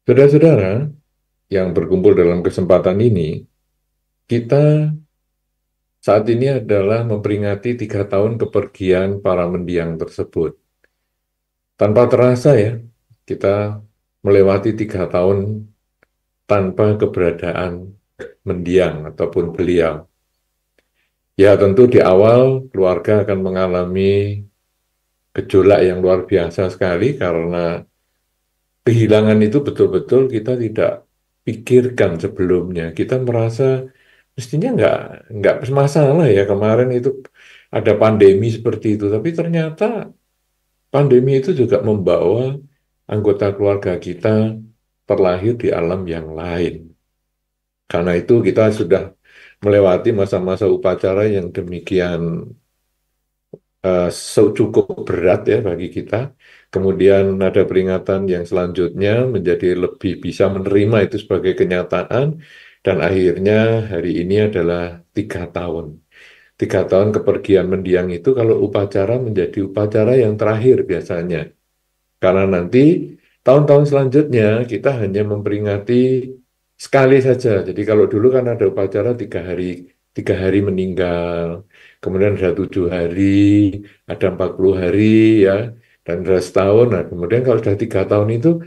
Saudara-saudara yang berkumpul dalam kesempatan ini, kita saat ini adalah memperingati 3 tahun kepergian para mendiang tersebut. Tanpa terasa ya, kita melewati 3 tahun tanpa keberadaan mendiang ataupun beliau. Ya tentu di awal keluarga akan mengalami gejolak yang luar biasa sekali karena kehilangan itu betul-betul kita tidak pikirkan sebelumnya. Kita merasa mestinya nggak masalah ya kemarin itu ada pandemi seperti itu, tapi ternyata pandemi itu juga membawa anggota keluarga kita terlahir di alam yang lain. Karena itu kita sudah melewati masa-masa upacara yang demikian cukup berat ya bagi kita. Kemudian ada peringatan yang selanjutnya menjadi lebih bisa menerima itu sebagai kenyataan. Dan akhirnya hari ini adalah 3 tahun. 3 tahun kepergian mendiang itu kalau upacara menjadi upacara yang terakhir biasanya. Karena nanti tahun-tahun selanjutnya kita hanya memperingati sekali saja. Jadi kalau dulu kan ada upacara 3 hari, 3 hari meninggal, kemudian ada 7 hari, ada 40 hari ya, dan ada setahun. Nah kemudian kalau sudah 3 tahun itu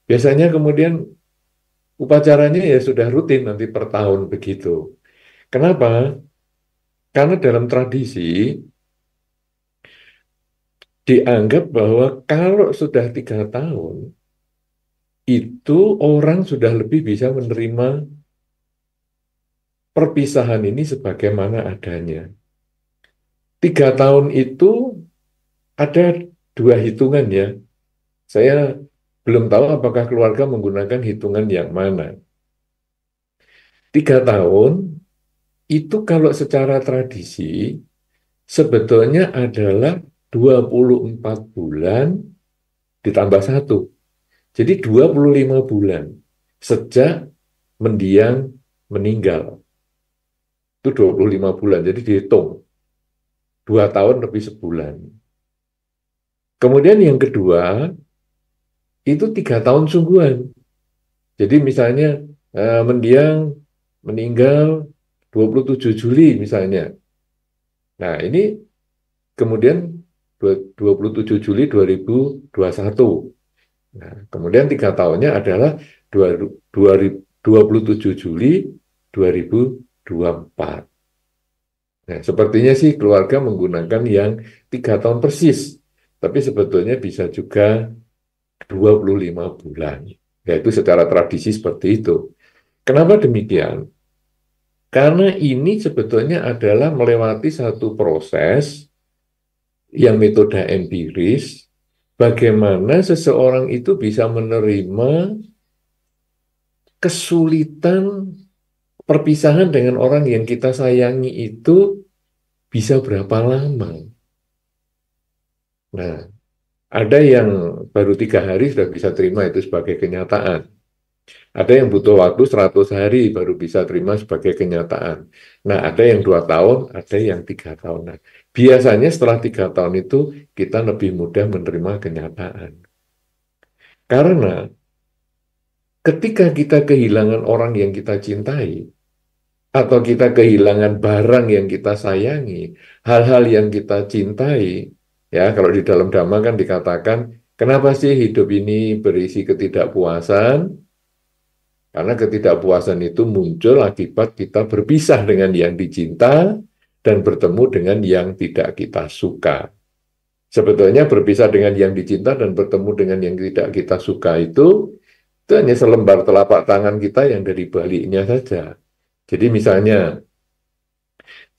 biasanya kemudian upacaranya ya sudah rutin nanti per tahun begitu. Kenapa? Karena dalam tradisi dianggap bahwa kalau sudah 3 tahun itu orang sudah lebih bisa menerima perpisahan ini sebagaimana adanya. 3 tahun itu ada dua hitungan ya. Saya belum tahu apakah keluarga menggunakan hitungan yang mana. 3 tahun itu kalau secara tradisi sebetulnya adalah 24 bulan ditambah satu. Jadi 25 bulan sejak mendiang meninggal. Itu 25 bulan, jadi dihitung 2 tahun lebih sebulan. Kemudian yang kedua, itu 3 tahun sungguhan. Jadi misalnya mendiang meninggal 27 Juli misalnya. Nah ini kemudian 27 Juli 2021. Nah, kemudian 3 tahunnya adalah 27 Juli 2024. Nah, sepertinya sih keluarga menggunakan yang 3 tahun persis, tapi sebetulnya bisa juga 25 bulan. Yaitu secara tradisi seperti itu. Kenapa demikian? Karena ini sebetulnya adalah melewati satu proses yang metode empiris, bagaimana seseorang itu bisa menerima kesulitan perpisahan dengan orang yang kita sayangi itu bisa berapa lama. Nah, ada yang baru 3 hari sudah bisa terima itu sebagai kenyataan. Ada yang butuh waktu 100 hari baru bisa terima sebagai kenyataan. Nah, ada yang 2 tahun, ada yang 3 tahun. Nah, biasanya setelah 3 tahun itu kita lebih mudah menerima kenyataan. Karena ketika kita kehilangan orang yang kita cintai, atau kita kehilangan barang yang kita sayangi, hal-hal yang kita cintai, ya kalau di dalam Dhamma kan dikatakan, kenapa sih hidup ini berisi ketidakpuasan? Karena ketidakpuasan itu muncul akibat kita berpisah dengan yang dicinta dan bertemu dengan yang tidak kita suka. Sebetulnya berpisah dengan yang dicinta dan bertemu dengan yang tidak kita suka itu hanya selembar telapak tangan kita yang dari baliknya saja. Jadi misalnya,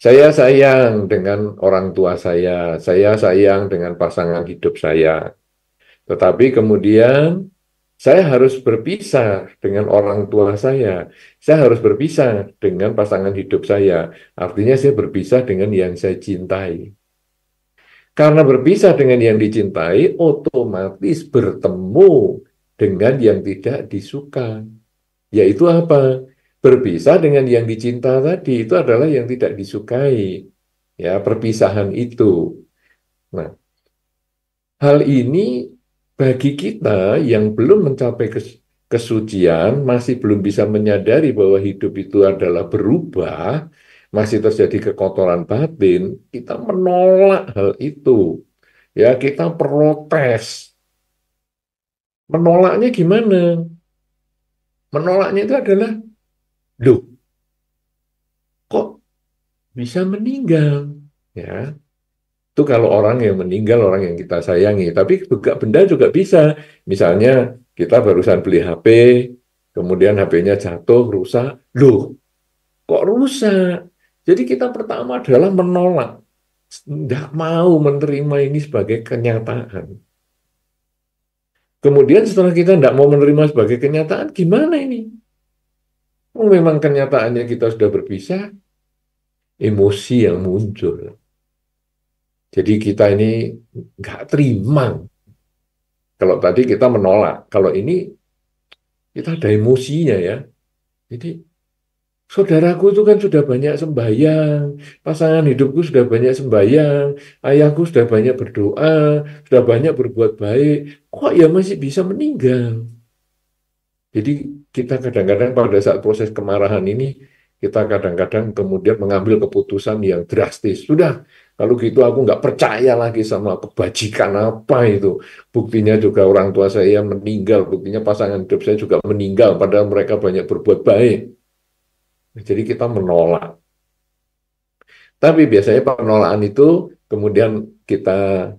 saya sayang dengan orang tua saya sayang dengan pasangan hidup saya. Tetapi kemudian saya harus berpisah dengan orang tua saya harus berpisah dengan pasangan hidup saya. Artinya saya berpisah dengan yang saya cintai. Karena berpisah dengan yang dicintai, otomatis bertemu dengan yang tidak disuka. Yaitu apa? Berpisah dengan yang dicinta tadi, itu adalah yang tidak disukai. Ya, perpisahan itu. Nah, hal ini bagi kita yang belum mencapai kesucian, masih belum bisa menyadari bahwa hidup itu adalah berubah, masih terjadi kekotoran batin, kita menolak hal itu. Ya, kita protes. Menolaknya gimana? Menolaknya itu adalah, loh, kok bisa meninggal? Ya, itu kalau orang yang meninggal, orang yang kita sayangi. Tapi juga benda juga bisa. Misalnya kita barusan beli HP, kemudian HP-nya jatuh, rusak. Loh, kok rusak? Jadi kita pertama adalah menolak. Tidak mau menerima ini sebagai kenyataan. Kemudian setelah kita tidak mau menerima sebagai kenyataan, gimana ini? Oh, memang kenyataannya kita sudah berpisah, emosi yang muncul. Jadi kita ini nggak terima. Kalau tadi kita menolak, kalau ini kita ada emosinya ya. Jadi saudaraku itu kan sudah banyak sembahyang, pasangan hidupku sudah banyak sembahyang, ayahku sudah banyak berdoa, sudah banyak berbuat baik, kok ya masih bisa meninggal? Jadi kita kadang-kadang pada saat proses kemarahan ini, kita kadang-kadang kemudian mengambil keputusan yang drastis. Sudah, kalau gitu aku nggak percaya lagi sama kebajikan apa itu. Buktinya juga orang tua saya meninggal, buktinya pasangan hidup saya juga meninggal, padahal mereka banyak berbuat baik. Jadi kita menolak. Tapi biasanya penolakan itu kemudian kita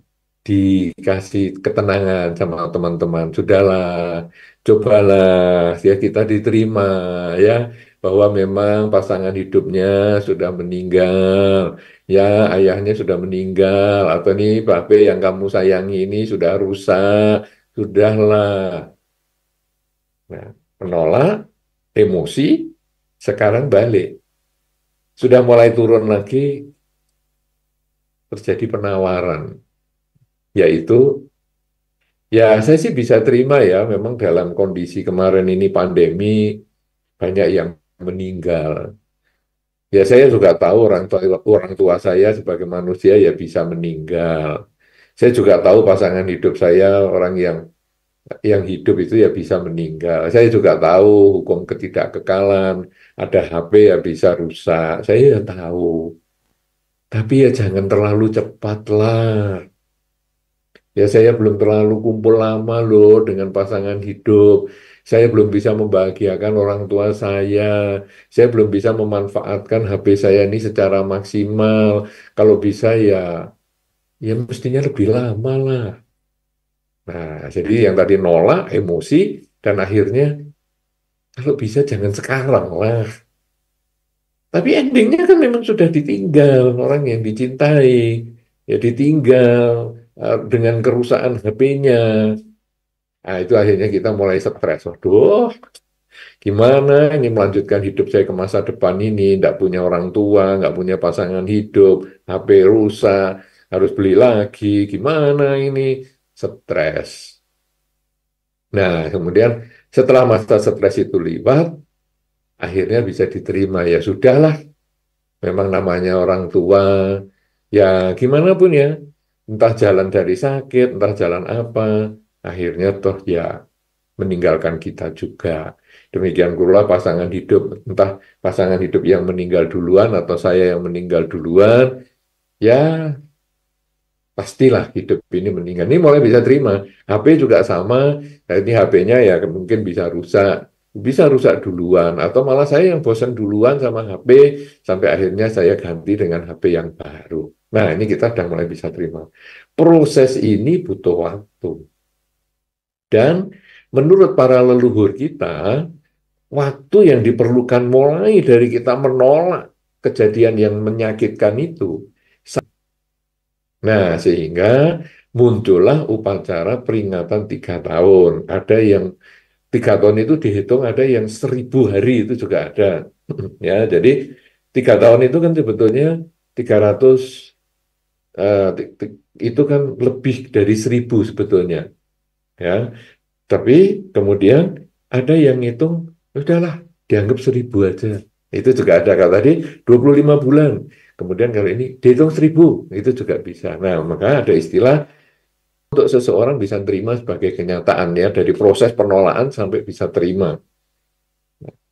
dikasih ketenangan sama teman-teman. Sudahlah, cobalah, ya kita diterima ya bahwa memang pasangan hidupnya sudah meninggal, ya ayahnya sudah meninggal, atau nih babe yang kamu sayangi ini sudah rusak, sudahlah. Nah, menolak, emosi, sekarang balik. Sudah mulai turun lagi, terjadi penawaran, yaitu ya saya sih bisa terima ya, memang dalam kondisi kemarin ini pandemi banyak yang meninggal. Ya saya juga tahu orang tua saya sebagai manusia ya bisa meninggal. Saya juga tahu pasangan hidup saya orang yang hidup itu ya bisa meninggal. Saya juga tahu hukum ketidakkekalan, ada HP ya bisa rusak. Saya ya tahu. Tapi ya jangan terlalu cepat lah. Ya saya belum terlalu kumpul lama loh dengan pasangan hidup. Saya belum bisa membahagiakan orang tua saya. Saya belum bisa memanfaatkan HP saya ini secara maksimal. Kalau bisa ya mestinya lebih lama lah. Nah, jadi yang tadi nolak, emosi, dan akhirnya kalau bisa jangan sekarang lah. Tapi endingnya kan memang sudah ditinggal orang yang dicintai. Ya ditinggal dengan kerusakan HP-nya. Nah, itu akhirnya kita mulai stres. Waduh, gimana ini melanjutkan hidup saya ke masa depan ini? Tidak punya orang tua, nggak punya pasangan hidup, HP rusak, harus beli lagi. Gimana ini? Stres. Nah, kemudian setelah masa stres itu lewat, akhirnya bisa diterima. Ya sudahlah, memang namanya orang tua. Ya gimana pun ya, entah jalan dari sakit, entah jalan apa, akhirnya toh ya meninggalkan kita juga. Demikian pula pasangan hidup, entah pasangan hidup yang meninggal duluan atau saya yang meninggal duluan, ya pastilah hidup ini meninggal. Ini mulai bisa terima. HP juga sama, nah ini HP-nya ya mungkin bisa rusak duluan, atau malah saya yang bosan duluan sama HP, sampai akhirnya saya ganti dengan HP yang baru. Nah, ini kita sudah mulai bisa terima. Proses ini butuh waktu. Dan menurut para leluhur kita, waktu yang diperlukan mulai dari kita menolak kejadian yang menyakitkan itu. Nah, sehingga muncullah upacara peringatan 3 tahun. Ada yang 3 tahun itu dihitung, ada yang 1.000 hari itu juga ada. Ya, jadi 3 tahun itu kan sebetulnya 300, itu kan lebih dari 1.000 sebetulnya. Ya, tapi kemudian ada yang ngitung, udahlah, dianggap 1.000 aja. Itu juga ada, kalau tadi 25 bulan. Kemudian kalau ini dihitung 1.000, itu juga bisa. Nah, maka ada istilah untuk seseorang bisa terima sebagai kenyataan ya, dari proses penolakan sampai bisa terima.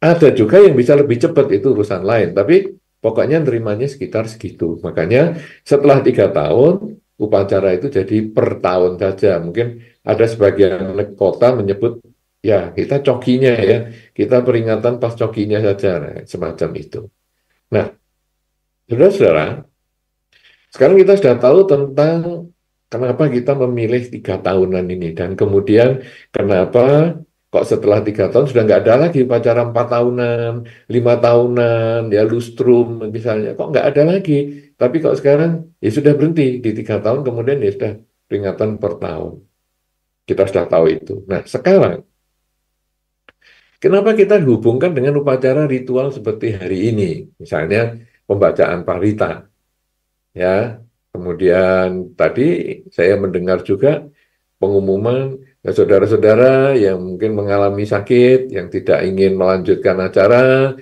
Ada juga yang bisa lebih cepat, itu urusan lain, tapi pokoknya nerimanya sekitar segitu. Makanya setelah 3 tahun, upacara itu jadi per tahun saja. Mungkin ada sebagian kota menyebut, ya kita cokinya ya, kita peringatan pas cokinya saja, nah, semacam itu. Nah, saudara-saudara, sekarang kita sudah tahu tentang kenapa kita memilih 3 tahunan ini, dan kemudian kenapa kok setelah 3 tahun sudah nggak ada lagi upacara 4 tahunan, 5 tahunan, ya lustrum misalnya, kok nggak ada lagi. Tapi kok sekarang ya sudah berhenti di 3 tahun, kemudian ya sudah peringatan per tahun. Kita sudah tahu itu. Nah, sekarang kenapa kita hubungkan dengan upacara ritual seperti hari ini, misalnya pembacaan parita? Ya, kemudian tadi saya mendengar juga pengumuman ya, saudara-saudara yang mungkin mengalami sakit, yang tidak ingin melanjutkan acara,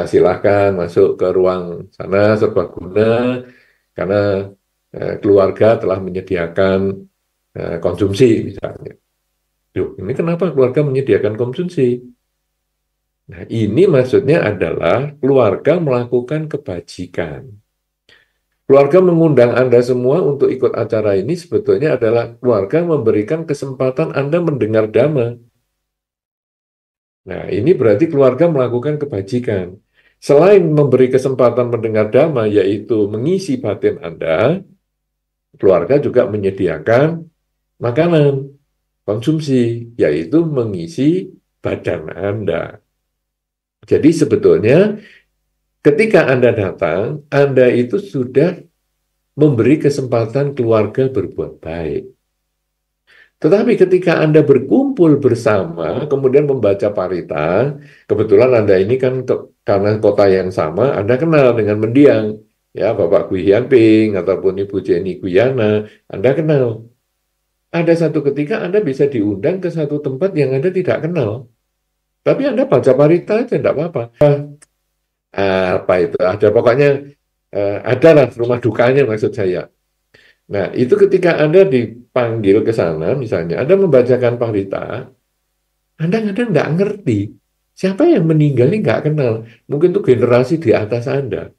silahkan masuk ke ruang sana serbaguna, karena keluarga telah menyediakan konsumsi misalnya. Duh, ini kenapa keluarga menyediakan konsumsi? Nah, ini maksudnya adalah keluarga melakukan kebajikan. Keluarga mengundang Anda semua untuk ikut acara ini sebetulnya adalah keluarga memberikan kesempatan Anda mendengar dhamma. Nah, ini berarti keluarga melakukan kebajikan. Selain memberi kesempatan mendengar dhamma, yaitu mengisi batin Anda, keluarga juga menyediakan makanan, konsumsi, yaitu mengisi badan Anda. Jadi sebetulnya ketika Anda datang, Anda itu sudah memberi kesempatan keluarga berbuat baik. Tetapi ketika Anda berkumpul bersama, kemudian membaca parita, kebetulan Anda ini kan karena kota yang sama, Anda kenal dengan mendiang, ya Bapak Gui Hian Ping ataupun Ibu Jenny Guyana, Anda kenal. Ada satu ketika Anda bisa diundang ke satu tempat yang Anda tidak kenal, tapi Anda baca parita aja, tidak apa-apa. Apa itu? Ada pokoknya adalah rumah dukanya maksud saya. Nah, itu ketika Anda dipanggil ke sana, misalnya Anda membacakan parita, Anda kadang nggak ngerti siapa yang meninggal ini nggak kenal. Mungkin itu generasi di atas Anda.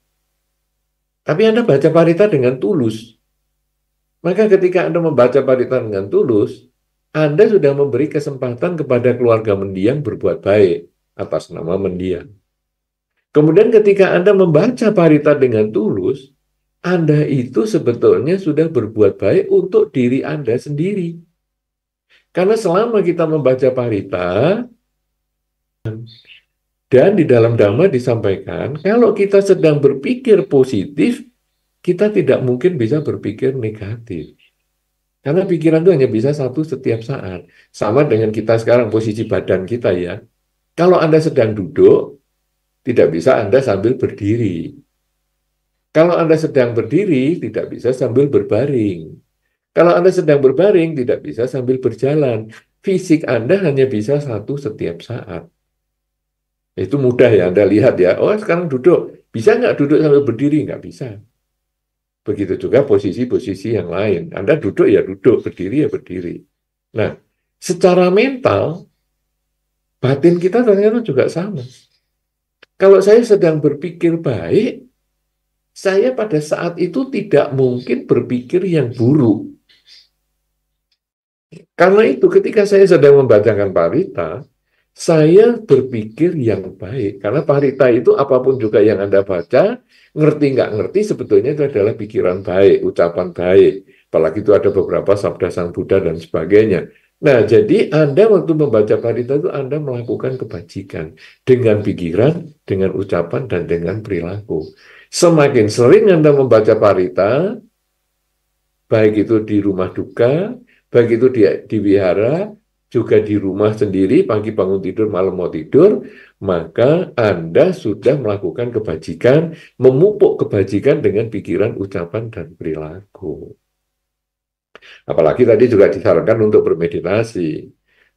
Tapi Anda baca parita dengan tulus. Maka ketika Anda membaca parita dengan tulus, Anda sudah memberi kesempatan kepada keluarga mendiang berbuat baik atas nama mendiang. Kemudian ketika Anda membaca parita dengan tulus, Anda itu sebetulnya sudah berbuat baik untuk diri Anda sendiri. Karena selama kita membaca parita, dan di dalam Dhamma disampaikan, kalau kita sedang berpikir positif, kita tidak mungkin bisa berpikir negatif. Karena pikiran itu hanya bisa satu setiap saat. Sama dengan kita sekarang, posisi badan kita ya. Kalau Anda sedang duduk, tidak bisa Anda sambil berdiri. Kalau Anda sedang berdiri, tidak bisa sambil berbaring. Kalau Anda sedang berbaring, tidak bisa sambil berjalan. Fisik Anda hanya bisa satu setiap saat. Itu mudah ya, Anda lihat ya. Oh, sekarang duduk. Bisa nggak duduk sambil berdiri? Nggak bisa. Begitu juga posisi-posisi yang lain. Anda duduk ya duduk, berdiri ya berdiri. Nah, secara mental, batin kita ternyata juga sama. Kalau saya sedang berpikir baik, saya pada saat itu tidak mungkin berpikir yang buruk. Karena itu ketika saya sedang membacakan parita, saya berpikir yang baik. Karena parita itu apapun juga yang Anda baca, ngerti nggak ngerti sebetulnya itu adalah pikiran baik, ucapan baik. Apalagi itu ada beberapa sabda Sang Buddha dan sebagainya. Nah, jadi Anda waktu membaca parita itu Anda melakukan kebajikan dengan pikiran, dengan ucapan, dan dengan perilaku. Semakin sering Anda membaca parita, baik itu di rumah duka, baik itu di wihara, juga di rumah sendiri, pagi bangun tidur, malam mau tidur, maka Anda sudah melakukan kebajikan, memupuk kebajikan dengan pikiran, ucapan, dan perilaku. Apalagi tadi juga disarankan untuk bermeditasi.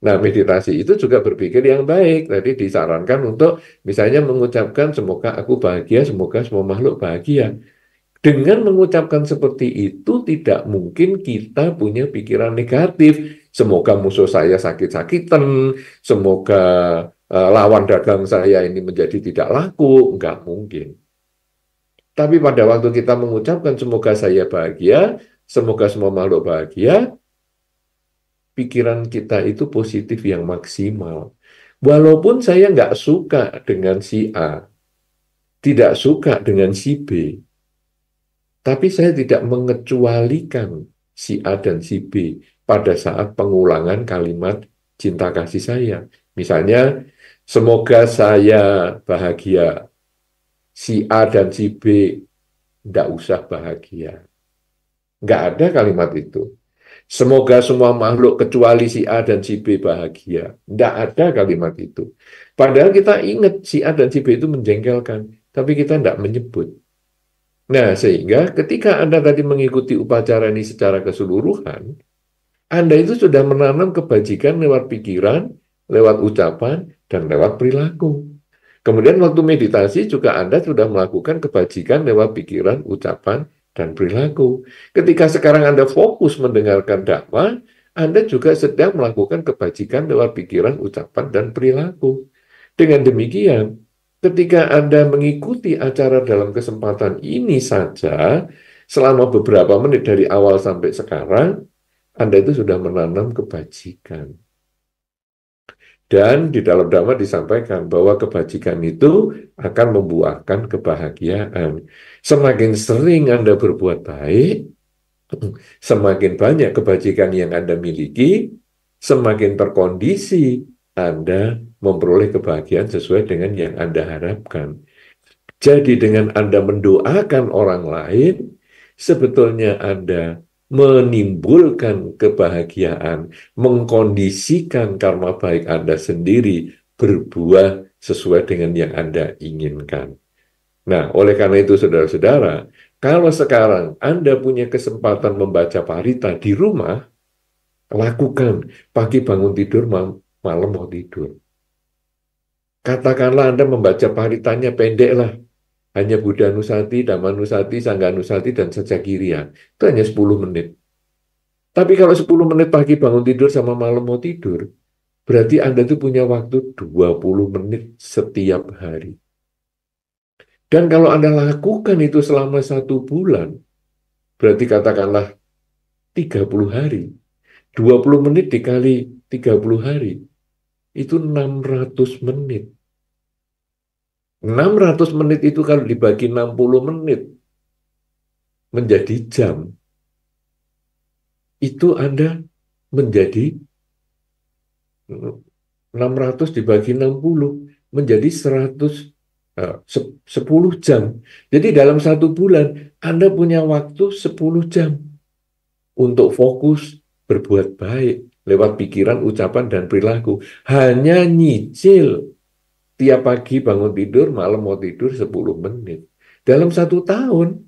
Nah, meditasi itu juga berpikir yang baik. Tadi disarankan untuk misalnya mengucapkan semoga aku bahagia, semoga semua makhluk bahagia. Dengan mengucapkan seperti itu, tidak mungkin kita punya pikiran negatif. Semoga musuh saya sakit-sakitan, semoga lawan dagang saya ini menjadi tidak laku. Nggak mungkin. Tapi pada waktu kita mengucapkan semoga saya bahagia, semoga semua makhluk bahagia, pikiran kita itu positif yang maksimal. Walaupun saya nggak suka dengan si A, tidak suka dengan si B, tapi saya tidak mengecualikan si A dan si B pada saat pengulangan kalimat cinta kasih saya. Misalnya, semoga saya bahagia, si A dan si B nggak usah bahagia. Nggak ada kalimat itu. Semoga semua makhluk kecuali si A dan si B bahagia. Nggak ada kalimat itu. Padahal kita ingat si A dan si B itu menjengkelkan, tapi kita nggak menyebut. Nah, sehingga ketika Anda tadi mengikuti upacara ini secara keseluruhan, Anda itu sudah menanam kebajikan lewat pikiran, lewat ucapan, dan lewat perilaku. Kemudian waktu meditasi juga Anda sudah melakukan kebajikan lewat pikiran, ucapan, dan perilaku. Ketika sekarang Anda fokus mendengarkan Dhamma, Anda juga sedang melakukan kebajikan lewat pikiran, ucapan, dan perilaku. Dengan demikian, ketika Anda mengikuti acara dalam kesempatan ini saja, selama beberapa menit dari awal sampai sekarang, Anda itu sudah menanam kebajikan. Dan di dalam Dhamma disampaikan bahwa kebajikan itu akan membuahkan kebahagiaan. Semakin sering Anda berbuat baik, semakin banyak kebajikan yang Anda miliki, semakin terkondisi Anda memperoleh kebahagiaan sesuai dengan yang Anda harapkan. Jadi dengan Anda mendoakan orang lain, sebetulnya Anda menimbulkan kebahagiaan, mengkondisikan karma baik Anda sendiri berbuah sesuai dengan yang Anda inginkan. Nah, oleh karena itu saudara-saudara, kalau sekarang Anda punya kesempatan membaca parita di rumah, lakukan pagi bangun tidur, malam mau tidur. Katakanlah Anda membaca paritanya pendek lah, hanya Buddha Nusati, Dhamma Nusati, Sangha Nusati, dan Sajakiriya. Itu hanya 10 menit. Tapi kalau 10 menit pagi bangun tidur sama malam mau tidur, berarti Anda tuh punya waktu 20 menit setiap hari. Dan kalau Anda lakukan itu selama 1 bulan, berarti katakanlah 30 hari. 20 menit dikali 30 hari, itu 600 menit. 600 menit itu kalau dibagi 60 menit menjadi jam, itu Anda menjadi 600 dibagi 60 menjadi 10 jam. Jadi dalam 1 bulan Anda punya waktu 10 jam untuk fokus berbuat baik lewat pikiran, ucapan, dan perilaku. Hanya nyicil tiap pagi bangun tidur, malam mau tidur 10 menit. Dalam 1 tahun,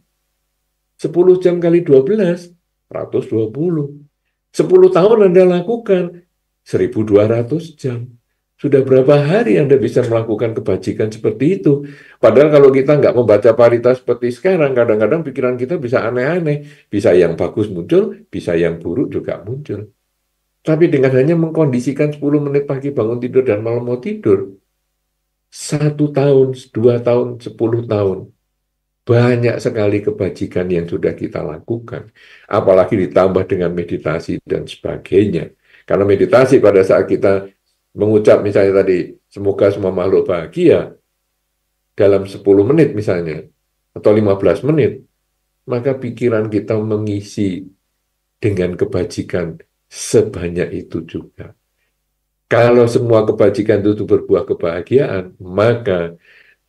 10 jam kali 12, 120. 10 tahun Anda lakukan, 1.200 jam. Sudah berapa hari Anda bisa melakukan kebajikan seperti itu? Padahal kalau kita nggak membaca parita seperti sekarang, kadang-kadang pikiran kita bisa aneh-aneh. Bisa yang bagus muncul, bisa yang buruk juga muncul. Tapi dengan hanya mengkondisikan 10 menit pagi bangun tidur dan malam mau tidur, 1 tahun, 2 tahun, 10 tahun, banyak sekali kebajikan yang sudah kita lakukan. Apalagi ditambah dengan meditasi dan sebagainya. Karena meditasi pada saat kita mengucap misalnya tadi, semoga semua makhluk bahagia, dalam 10 menit misalnya, atau 15 menit, maka pikiran kita mengisi dengan kebajikan sebanyak itu juga. Kalau semua kebajikan itu berbuah kebahagiaan, maka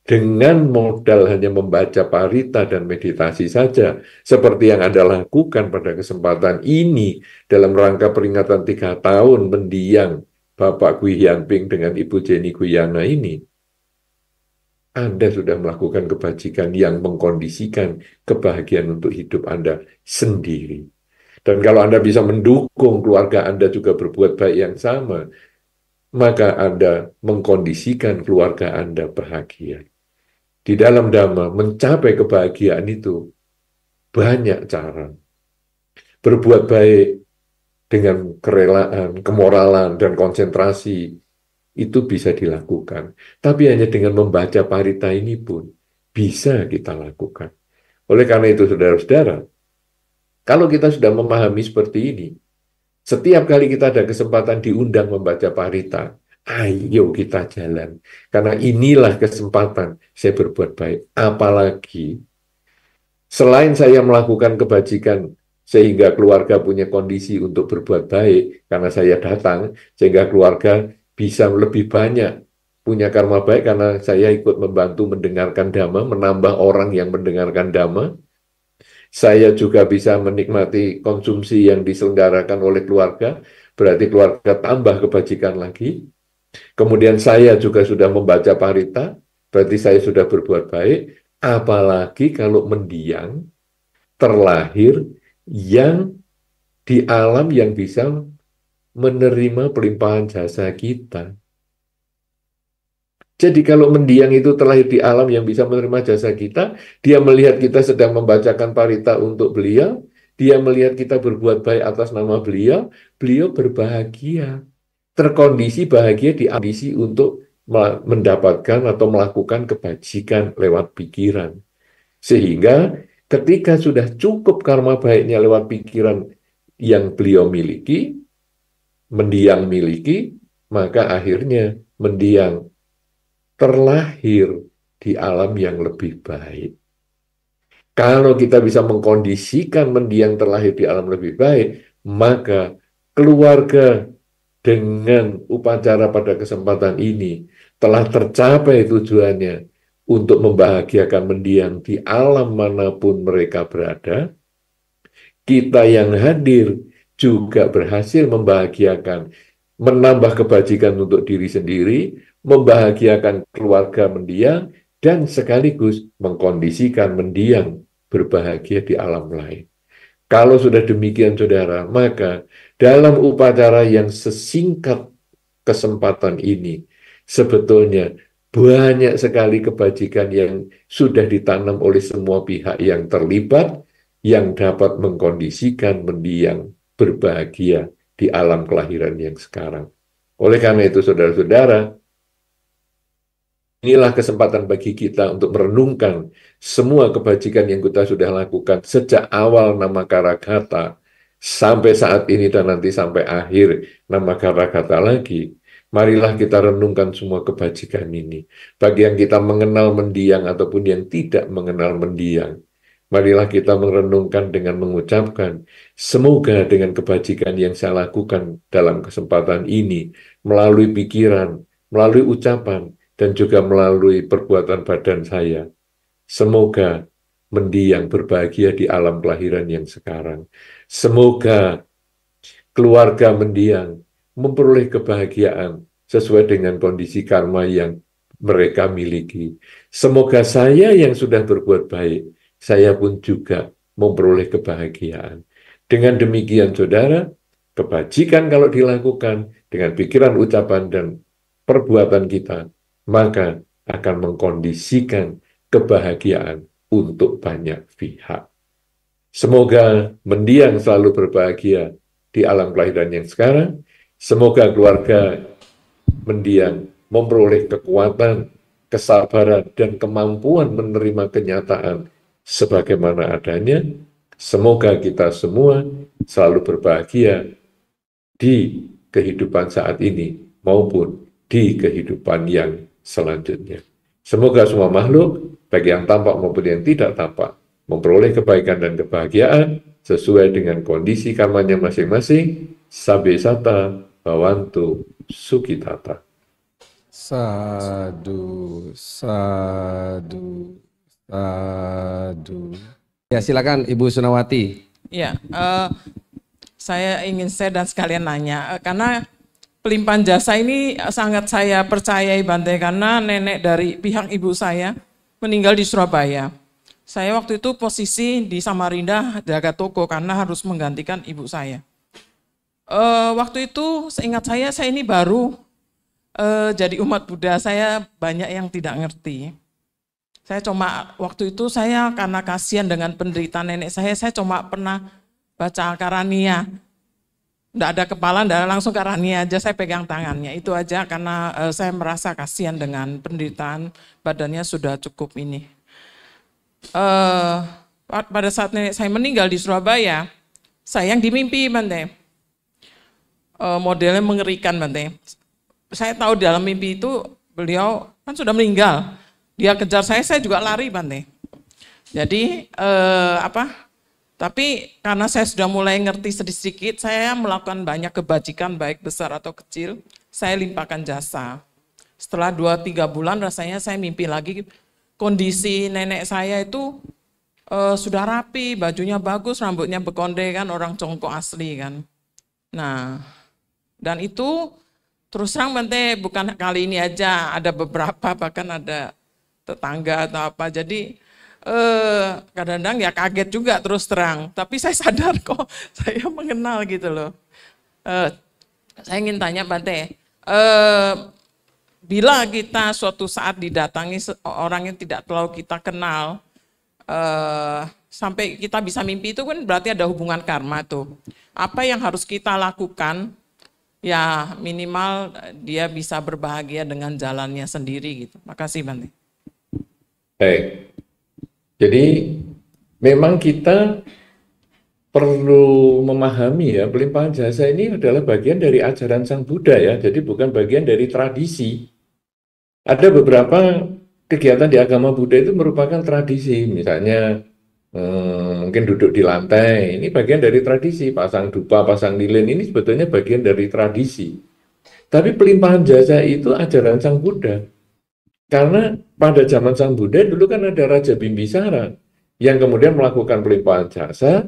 dengan modal hanya membaca parita dan meditasi saja, seperti yang Anda lakukan pada kesempatan ini dalam rangka peringatan 3 tahun mendiang Bapak Gui Hianping dengan Ibu Jenny Guyana ini, Anda sudah melakukan kebajikan yang mengkondisikan kebahagiaan untuk hidup Anda sendiri. Dan kalau Anda bisa mendukung keluarga Anda juga berbuat baik yang sama, maka Anda mengkondisikan keluarga Anda bahagia. Di dalam Dhamma, mencapai kebahagiaan itu banyak cara. Berbuat baik dengan kerelaan, kemoralan, dan konsentrasi itu bisa dilakukan. Tapi hanya dengan membaca parita ini pun bisa kita lakukan. Oleh karena itu, saudara-saudara, kalau kita sudah memahami seperti ini, setiap kali kita ada kesempatan diundang membaca parita, ayo kita jalan. Karena inilah kesempatan saya berbuat baik. Apalagi selain saya melakukan kebajikan sehingga keluarga punya kondisi untuk berbuat baik, karena saya datang, sehingga keluarga bisa lebih banyak punya karma baik karena saya ikut membantu mendengarkan dhamma, menambah orang yang mendengarkan dhamma. Saya juga bisa menikmati konsumsi yang diselenggarakan oleh keluarga, berarti keluarga tambah kebajikan lagi. Kemudian saya juga sudah membaca parita, berarti saya sudah berbuat baik. Apalagi kalau mendiang, terlahir yang di alam yang bisa menerima pelimpahan jasa kita. Jadi kalau mendiang itu terlahir di alam yang bisa menerima jasa kita, dia melihat kita sedang membacakan parita untuk beliau, dia melihat kita berbuat baik atas nama beliau, beliau berbahagia. Terkondisi bahagia di ambisi untuk mendapatkan atau melakukan kebajikan lewat pikiran. Sehingga ketika sudah cukup karma baiknya lewat pikiran yang beliau miliki, mendiang miliki, maka akhirnya mendiang terlahir di alam yang lebih baik. Kalau kita bisa mengkondisikan mendiang terlahir di alam lebih baik, maka keluarga dengan upacara pada kesempatan ini telah tercapai tujuannya untuk membahagiakan mendiang di alam manapun mereka berada. Kita yang hadir juga berhasil membahagiakan, menambah kebajikan untuk diri sendiri, membahagiakan keluarga mendiang, dan sekaligus mengkondisikan mendiang berbahagia di alam lain. Kalau sudah demikian, saudara, maka dalam upacara yang sesingkat kesempatan ini, sebetulnya banyak sekali kebajikan yang sudah ditanam oleh semua pihak yang terlibat, yang dapat mengkondisikan mendiang berbahagia di alam kelahiran yang sekarang. Oleh karena itu, saudara-saudara, inilah kesempatan bagi kita untuk merenungkan semua kebajikan yang kita sudah lakukan sejak awal nama Karagata sampai saat ini dan nanti sampai akhir nama Karagata lagi. Marilah kita renungkan semua kebajikan ini. Bagi yang kita mengenal mendiang ataupun yang tidak mengenal mendiang, marilah kita merenungkan dengan mengucapkan, semoga dengan kebajikan yang saya lakukan dalam kesempatan ini, melalui pikiran, melalui ucapan, dan juga melalui perbuatan badan saya. Semoga mendiang berbahagia di alam kelahiran yang sekarang. Semoga keluarga mendiang memperoleh kebahagiaan sesuai dengan kondisi karma yang mereka miliki. Semoga saya yang sudah berbuat baik, saya pun juga memperoleh kebahagiaan. Dengan demikian, saudara, kebajikan kalau dilakukan dengan pikiran, ucapan, dan perbuatan kita, maka akan mengkondisikan kebahagiaan untuk banyak pihak. Semoga mendiang selalu berbahagia di alam kelahiran yang sekarang. Semoga keluarga mendiang memperoleh kekuatan, kesabaran, dan kemampuan menerima kenyataan sebagaimana adanya. Semoga kita semua selalu berbahagia di kehidupan saat ini maupun di kehidupan yang selanjutnya. Semoga semua makhluk, baik yang tampak maupun yang tidak tampak, memperoleh kebaikan dan kebahagiaan sesuai dengan kondisi karmanya masing-masing. Sabbe sata bhavantu sukhitata. Sadu, sadu, sadu. Ya, silakan Ibu Sunawati. Ya, saya ingin share dan sekalian nanya, karena pelimpahan jasa ini sangat saya percayai Bante, karena nenek dari pihak ibu saya meninggal di Surabaya. Saya waktu itu posisi di Samarinda jaga toko karena harus menggantikan ibu saya. Waktu itu seingat saya ini baru jadi umat Buddha, saya banyak yang tidak ngerti. Saya cuma waktu itu saya karena kasihan dengan penderitaan nenek saya cuma pernah baca Karania. Enggak ada kepala, enggak ada, langsung Karania aja saya pegang tangannya. Itu aja karena saya merasa kasihan dengan penderitaan, badannya sudah cukup ini. Pada saat nenek saya meninggal di Surabaya, saya yang dimimpi Bante. Modelnya mengerikan Bante. Saya tahu dalam mimpi itu beliau kan sudah meninggal. Dia kejar saya juga lari Bante. Jadi tapi karena saya sudah mulai ngerti sedikit, saya melakukan banyak kebajikan baik besar atau kecil, saya limpahkan jasa. Setelah 2-3 bulan rasanya saya mimpi lagi, kondisi nenek saya itu sudah rapi, bajunya bagus, rambutnya bekonde kan, orang Congko asli kan. Nah, dan itu terus terang Bante bukan kali ini aja, ada beberapa bahkan ada tetangga atau apa. Jadi kadang-kadang ya kaget juga terus terang. Tapi saya sadar kok saya mengenal gitu loh. Saya ingin tanya Bante, bila kita suatu saat didatangi orang yang tidak terlalu kita kenal, sampai kita bisa mimpi itu kan berarti ada hubungan karma tuh. Apa yang harus kita lakukan? Ya minimal dia bisa berbahagia dengan jalannya sendiri gitu. Makasih Bante. Baik. Jadi memang kita perlu memahami ya, pelimpahan jasa ini adalah bagian dari ajaran Sang Buddha ya, jadi bukan bagian dari tradisi. Ada beberapa kegiatan di agama Buddha itu merupakan tradisi, misalnya mungkin duduk di lantai, ini bagian dari tradisi, pasang dupa, pasang lilin, ini sebetulnya bagian dari tradisi. Tapi pelimpahan jasa itu ajaran Sang Buddha. Karena pada zaman Sang Buddha dulu kan ada Raja Bimbisara yang kemudian melakukan pelimpahan jasa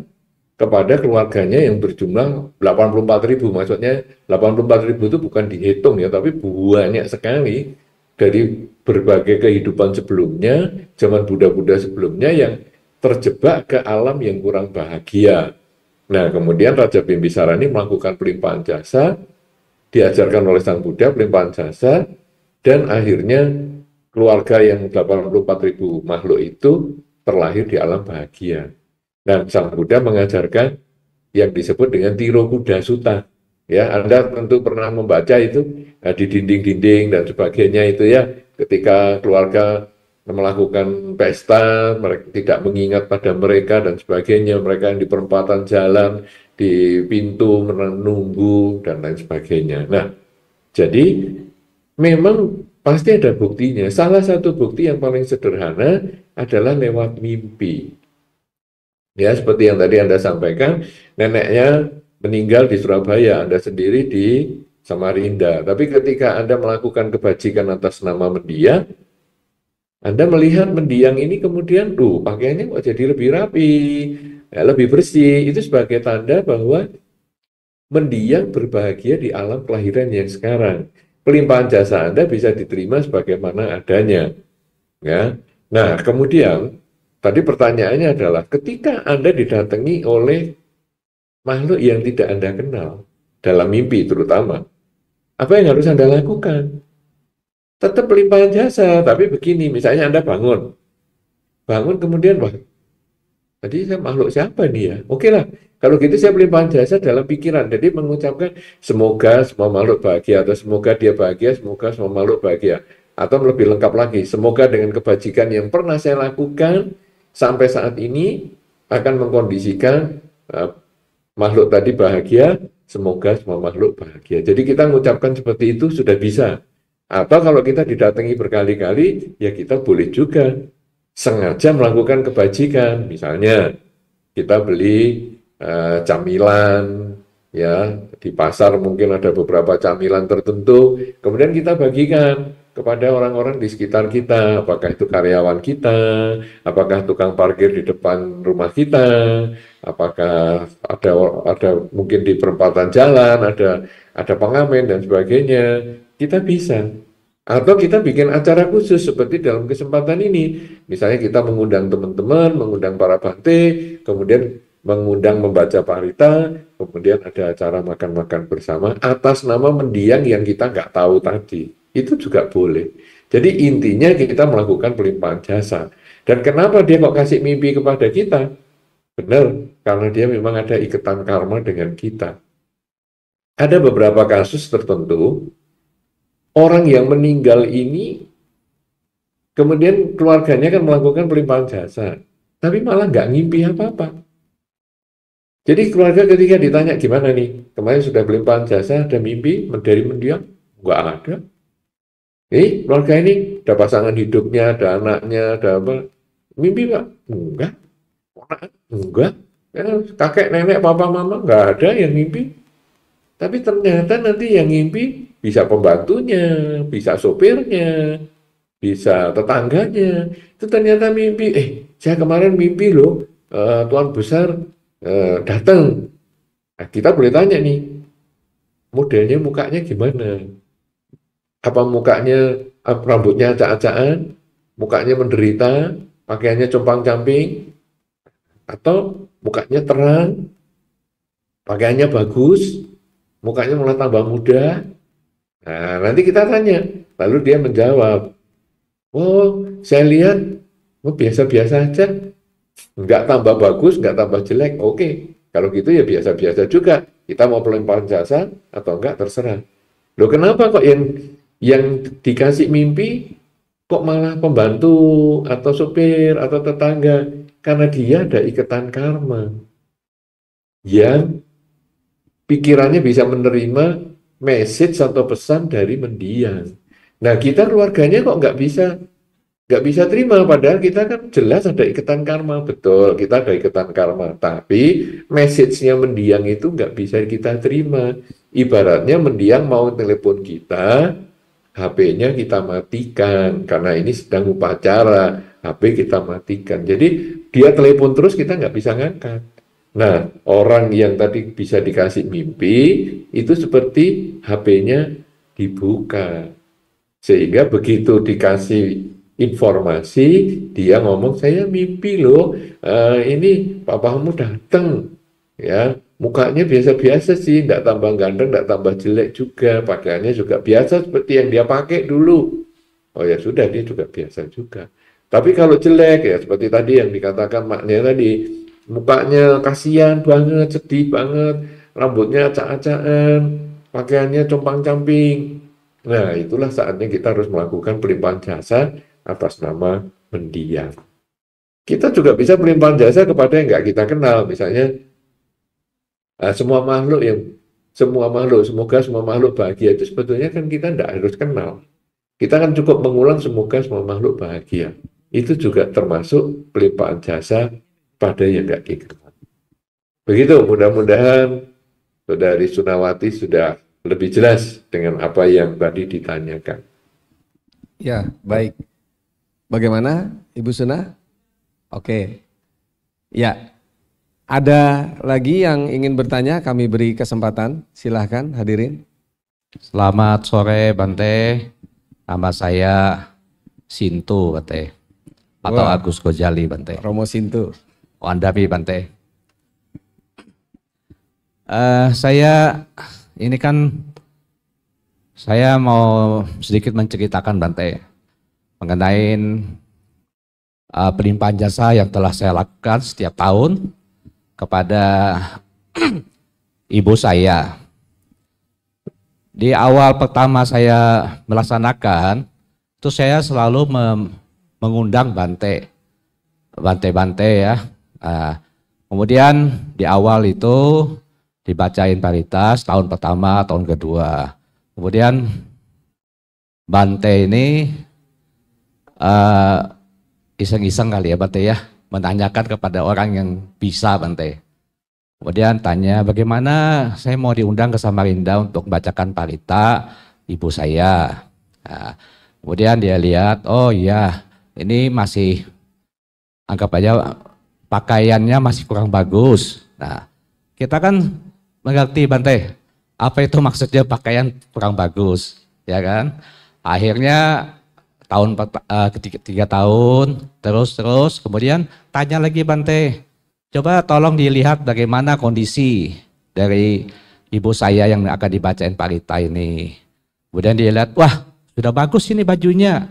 kepada keluarganya yang berjumlah 84.000. Maksudnya 84.000 itu bukan dihitung ya, tapi banyak sekali dari berbagai kehidupan sebelumnya, zaman Buddha-Buddha sebelumnya yang terjebak ke alam yang kurang bahagia. Nah, kemudian Raja Bimbisara ini melakukan pelimpahan jasa, diajarkan oleh Sang Buddha pelimpahan jasa, dan akhirnya keluarga yang 84.000 makhluk itu terlahir di alam bahagia. Dan Sang Buddha mengajarkan yang disebut dengan Tiro Kuda Sutta. Ya, Anda tentu pernah membaca itu di dinding-dinding dan sebagainya itu ya, ketika keluarga melakukan pesta, mereka tidak mengingat pada mereka dan sebagainya, mereka yang di perempatan jalan, di pintu menunggu dan lain sebagainya. Nah, jadi memang pasti ada buktinya. Salah satu bukti yang paling sederhana adalah lewat mimpi. Ya, seperti yang tadi Anda sampaikan, neneknya meninggal di Surabaya, Anda sendiri di Samarinda. Tapi ketika Anda melakukan kebajikan atas nama mendiang, Anda melihat mendiang ini kemudian, pakaiannya kok jadi lebih rapi, ya, lebih bersih. Itu sebagai tanda bahwa mendiang berbahagia di alam kelahiran yang sekarang. Pelimpahan jasa Anda bisa diterima sebagaimana adanya. Ya. Nah, kemudian tadi pertanyaannya adalah ketika Anda didatangi oleh makhluk yang tidak Anda kenal, dalam mimpi terutama, apa yang harus Anda lakukan? Tetap pelimpahan jasa, tapi begini, misalnya Anda bangun kemudian, wah, tadi saya makhluk siapa nih ya? Oke lah, kalau gitu saya pelimpahan jasa dalam pikiran, jadi mengucapkan semoga semua makhluk bahagia, atau semoga dia bahagia, semoga semua makhluk bahagia. Atau lebih lengkap lagi, semoga dengan kebajikan yang pernah saya lakukan sampai saat ini akan mengkondisikan makhluk tadi bahagia, semoga semua makhluk bahagia. Jadi kita mengucapkan seperti itu sudah bisa. Atau kalau kita didatangi berkali-kali, ya kita boleh juga sengaja melakukan kebajikan. Misalnya kita beli camilan, ya di pasar mungkin ada beberapa camilan tertentu, kemudian kita bagikan kepada orang-orang di sekitar kita, apakah itu karyawan kita, apakah tukang parkir di depan rumah kita, apakah ada mungkin di perempatan jalan, ada pengamen dan sebagainya, kita bisa. Atau kita bikin acara khusus seperti dalam kesempatan ini, misalnya kita mengundang teman-teman, mengundang para bante, kemudian mengundang membaca parita, kemudian ada acara makan-makan bersama atas nama mendiang yang kita nggak tahu tadi. Itu juga boleh. Jadi intinya kita melakukan pelimpahan jasa. Dan kenapa dia kok kasih mimpi kepada kita? Benar, karena dia memang ada ikatan karma dengan kita. Ada beberapa kasus tertentu, orang yang meninggal ini, kemudian keluarganya kan melakukan pelimpahan jasa, tapi malah nggak ngimpi apa-apa. Jadi keluarga ketika ditanya gimana nih, kemarin sudah pelimpahan jasa, ada mimpi dari mendiang? Nggak ada. Keluarga ini ada pasangan hidupnya, ada anaknya, ada apa? Mimpi Pak? Enggak. Enggak. Kakek, nenek, papa, mama, nggak ada yang mimpi. Tapi ternyata nanti yang mimpi bisa pembantunya, bisa sopirnya, bisa tetangganya. Itu ternyata mimpi. Saya kemarin mimpi loh, Tuan Besar datang. Nah, kita boleh tanya nih, modelnya mukanya gimana? Apa mukanya rambutnya acak-acakan, mukanya menderita, pakaiannya compang-camping, atau mukanya terang, pakaiannya bagus, mukanya malah tambah muda. Nah, nanti kita tanya, lalu dia menjawab, oh saya lihat biasa-biasa aja, nggak tambah bagus, nggak tambah jelek. Oke, kalau gitu ya biasa-biasa juga. Kita mau pelimpahan jasa atau enggak terserah. Loh kenapa kok yang dikasih mimpi kok malah pembantu atau sopir atau tetangga? Karena dia ada ikatan karma yang pikirannya bisa menerima message atau pesan dari mendiang. Nah kita keluarganya kok nggak bisa terima, padahal kita kan jelas ada ikatan karma. Betul, kita ada ikatan karma, tapi message-nya mendiang itu nggak bisa kita terima. Ibaratnya mendiang mau telepon kita, HP-nya kita matikan, karena ini sedang upacara, HP kita matikan. Jadi dia telepon terus, kita nggak bisa ngangkat. Nah, orang yang tadi bisa dikasih mimpi, itu seperti HP-nya dibuka. Sehingga begitu dikasih informasi, dia ngomong, saya mimpi loh, ini papamu datang, ya mukanya biasa-biasa sih, tidak tambah ganteng, tidak tambah jelek juga, pakaiannya juga biasa seperti yang dia pakai dulu. Oh ya sudah, dia juga biasa juga. Tapi kalau jelek ya seperti tadi yang dikatakan maknya tadi, mukanya kasihan banget, sedih banget, rambutnya acak-acakan, pakaiannya compang-camping. Nah itulah saatnya kita harus melakukan pelimpahan jasa atas nama mendiang. Kita juga bisa pelimpahan jasa kepada yang nggak kita kenal, misalnya semua makhluk, semoga semua makhluk bahagia, itu sebetulnya kan kita tidak harus kenal. Kita kan cukup mengulang semoga semua makhluk bahagia. Itu juga termasuk pelimpahan jasa pada yang nggak kita kenal. Begitu, mudah-mudahan Saudari Sunawati sudah lebih jelas dengan apa yang tadi ditanyakan. Ya, baik. Bagaimana Ibu Suna? Oke. Ya, ada lagi yang ingin bertanya, kami beri kesempatan. Silahkan hadirin. Selamat sore Bante, nama saya Sintu Bante, atau Wah. Agus Gojali Bante. Romo Sintu. Wandami Bante. Saya mau sedikit menceritakan Bante mengenai pelimpahan jasa yang telah saya lakukan setiap tahun kepada ibu saya. Di awal pertama saya melaksanakan, itu saya selalu mengundang Bante ya. Kemudian di awal itu dibacain paritas tahun pertama, tahun kedua. Kemudian Bante ini iseng-iseng kali ya Bante ya, menanyakan kepada orang yang bisa Bante. Kemudian tanya bagaimana saya mau diundang ke Samarinda untuk membacakan parita ibu saya. Nah, kemudian dia lihat, oh iya ini masih anggap aja pakaiannya masih kurang bagus. Nah kita kan mengerti Bante, apa itu maksudnya pakaian kurang bagus, ya kan? Akhirnya ketiga tahun, terus kemudian tanya lagi Bante, coba tolong dilihat bagaimana kondisi dari ibu saya yang akan dibacain parita ini. Kemudian dia lihat, wah sudah bagus ini bajunya.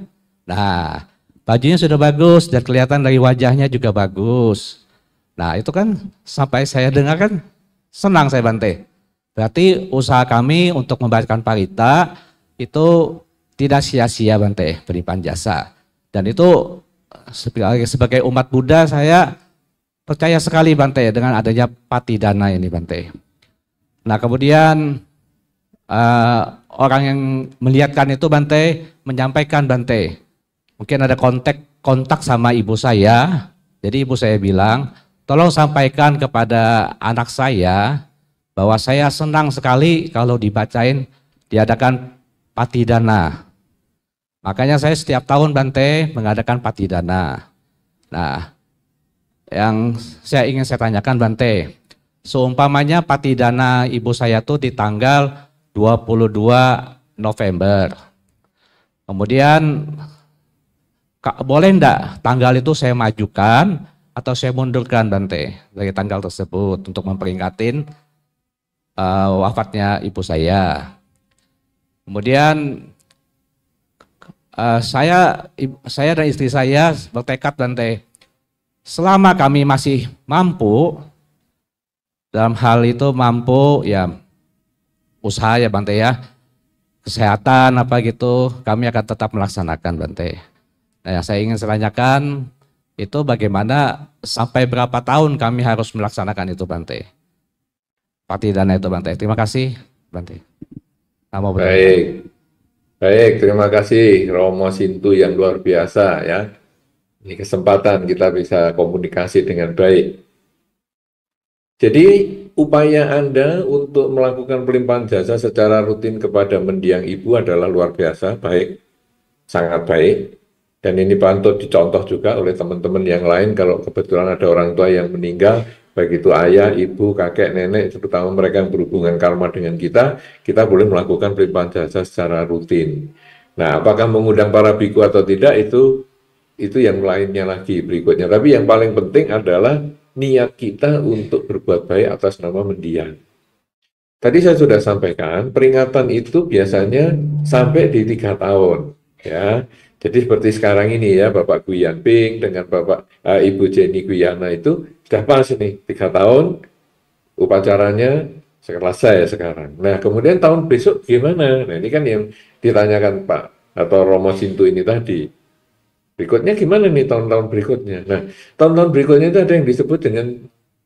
Nah, bajunya sudah bagus dan kelihatan dari wajahnya juga bagus. Nah, itu kan sampai saya dengar kan senang saya Bante. Berarti usaha kami untuk membayarkan parita itu tidak sia-sia Bante, penimpan jasa. Dan itu sebagai umat Buddha saya percaya sekali Bante dengan adanya patidana ini Bante. Nah kemudian orang yang melihatkan itu Bante menyampaikan Bante, mungkin ada kontak sama ibu saya. Jadi ibu saya bilang, tolong sampaikan kepada anak saya bahwa saya senang sekali kalau diadakan patidana. Makanya saya setiap tahun Bante mengadakan patidana. Nah, yang ingin saya tanyakan Bante, seumpamanya patidana ibu saya tuh di tanggal 22 November. Kemudian boleh enggak tanggal itu saya majukan atau saya mundurkan Bante dari tanggal tersebut untuk memperingatin wafatnya ibu saya. Kemudian saya dan istri saya bertekad Bante, selama kami masih mampu, dalam hal itu mampu ya usaha ya Bante ya, kesehatan apa gitu, kami akan tetap melaksanakan Bante. Nah yang saya ingin tanyakan itu bagaimana sampai berapa tahun kami harus melaksanakan itu Bante, patidana itu Bante. Terima kasih Bante. Baik. Baik, terima kasih Romo Sintu yang luar biasa ya. Ini kesempatan kita bisa komunikasi dengan baik. Jadi upaya Anda untuk melakukan pelimpahan jasa secara rutin kepada mendiang ibu adalah luar biasa, baik, sangat baik. Dan ini patut dicontoh juga oleh teman-teman yang lain kalau kebetulan ada orang tua yang meninggal, baik itu ayah, ibu, kakek, nenek, terutama mereka yang berhubungan karma dengan kita boleh melakukan pelimpahan jasa secara rutin. Nah, apakah mengundang para biku atau tidak itu yang lainnya lagi berikutnya. Tapi yang paling penting adalah niat kita untuk berbuat baik atas nama mendiang. Tadi saya sudah sampaikan, peringatan itu biasanya sampai di 3 tahun, ya. Jadi seperti sekarang ini ya, Bapak Guyan Ping dengan Ibu Jenny Guyana itu sudah pas nih, 3 tahun upacaranya selesai sekarang. Nah kemudian tahun besok gimana? Nah ini kan yang ditanyakan Pak atau Romo Sintu ini tadi. Berikutnya gimana nih tahun-tahun berikutnya? Nah tahun-tahun berikutnya itu ada yang disebut dengan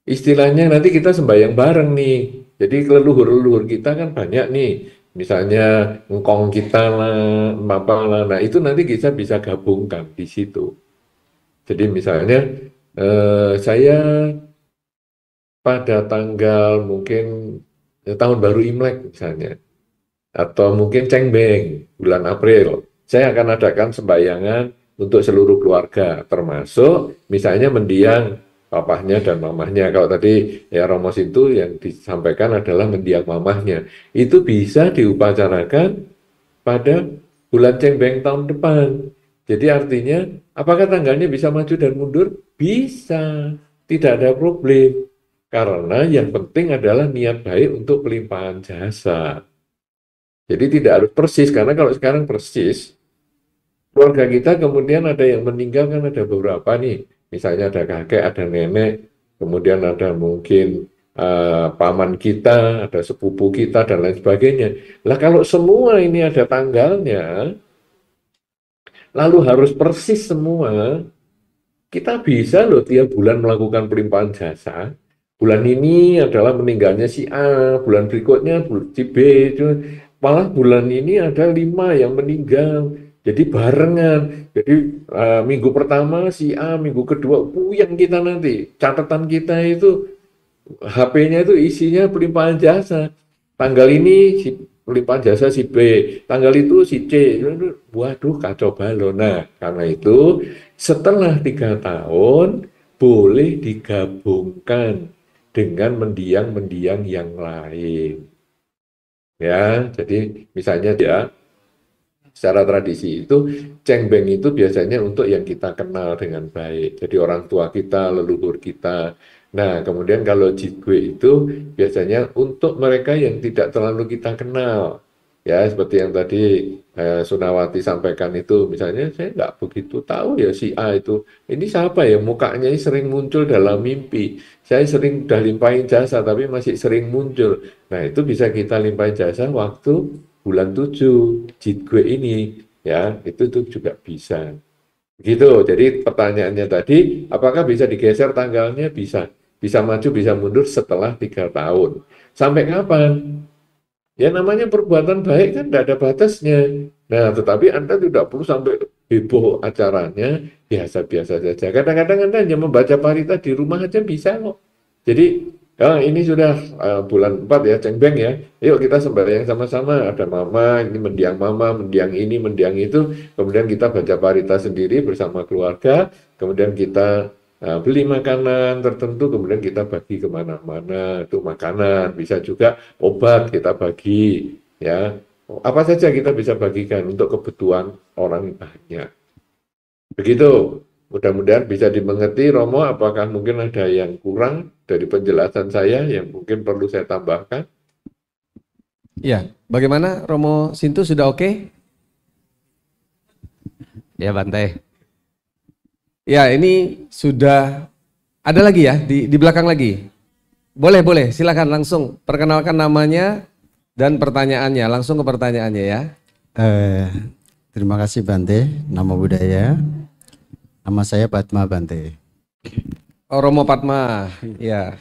istilahnya nanti kita sembahyang bareng nih. Jadi leluhur-leluhur kita kan banyak nih. Misalnya ngkong kita lah, apa lah, nah itu nanti kita bisa gabungkan di situ. Jadi misalnya saya pada tanggal mungkin tahun baru Imlek misalnya, atau mungkin Cengbeng bulan April, saya akan adakan sembahyangan untuk seluruh keluarga, termasuk misalnya mendiang papahnya dan mamahnya. Kalau tadi ya Romo Sintu yang disampaikan adalah mendiang mamahnya. Itu bisa diupacarakan pada bulan Cengbeng tahun depan. Jadi artinya apakah tanggalnya bisa maju dan mundur? Bisa. Tidak ada problem. Karena yang penting adalah niat baik untuk pelimpahan jasa. Jadi tidak harus persis, karena kalau sekarang persis, keluarga kita kemudian ada yang meninggal kan ada beberapa nih. Misalnya ada kakek, ada nenek, kemudian ada mungkin paman kita, ada sepupu kita, dan lain sebagainya. Lah kalau semua ini ada tanggalnya, lalu harus persis semua, kita bisa loh tiap bulan melakukan pelimpahan jasa. Bulan ini adalah meninggalnya si A, bulan berikutnya si B, malah bulan ini ada 5 yang meninggal. Jadi barengan, jadi minggu pertama si A, minggu kedua puyeng kita nanti. Catatan kita itu, HP-nya itu isinya pelimpahan jasa. Tanggal ini si pelimpahan jasa si B, tanggal itu si C. Waduh kacau balau. Nah karena itu setelah 3 tahun boleh digabungkan dengan mendiang-mendiang yang lain. Ya, jadi misalnya ya, secara tradisi itu, Cengbeng itu biasanya untuk yang kita kenal dengan baik. Jadi orang tua kita, leluhur kita. Nah, kemudian kalau Jigwe itu biasanya untuk mereka yang tidak terlalu kita kenal. Ya, seperti yang tadi Sunawati sampaikan itu, misalnya saya nggak begitu tahu ya si A itu, ini siapa ya, mukanya ini sering muncul dalam mimpi. Saya sering udah limpahin jasa, tapi masih sering muncul. Nah, itu bisa kita limpahin jasa waktu bulan 7, jid gue ini. Ya, itu tuh juga bisa. Gitu, jadi pertanyaannya tadi, apakah bisa digeser tanggalnya? Bisa. Bisa maju, bisa mundur setelah 3 tahun. Sampai kapan? Ya namanya perbuatan baik kan tidak ada batasnya. Nah, tetapi Anda tidak perlu sampai heboh acaranya, biasa-biasa saja. Kadang-kadang Anda hanya membaca parita di rumah aja bisa kok. Jadi, ini sudah bulan 4 ya, cengbeng ya. Yuk kita sembahyang sama-sama. Ada mama, mendiang ini, mendiang itu. Kemudian kita baca parita sendiri bersama keluarga. Kemudian kita beli makanan tertentu, kemudian kita bagi kemana-mana. Itu makanan, bisa juga obat kita bagi. Ya, apa saja kita bisa bagikan untuk kebutuhan orang banyak. Begitu. Mudah-mudahan bisa dimengerti, Romo. Apakah mungkin ada yang kurang dari penjelasan saya yang mungkin perlu saya tambahkan? Ya, bagaimana Romo Sintu, sudah oke? Ya Bante. Ya, ini sudah ada lagi ya di belakang lagi. Boleh, silakan langsung perkenalkan namanya dan pertanyaannya. Langsung ke pertanyaannya ya. Terima kasih Bante, nama budaya. Nama saya Padma Bante. Oh, Romo Padma, ya.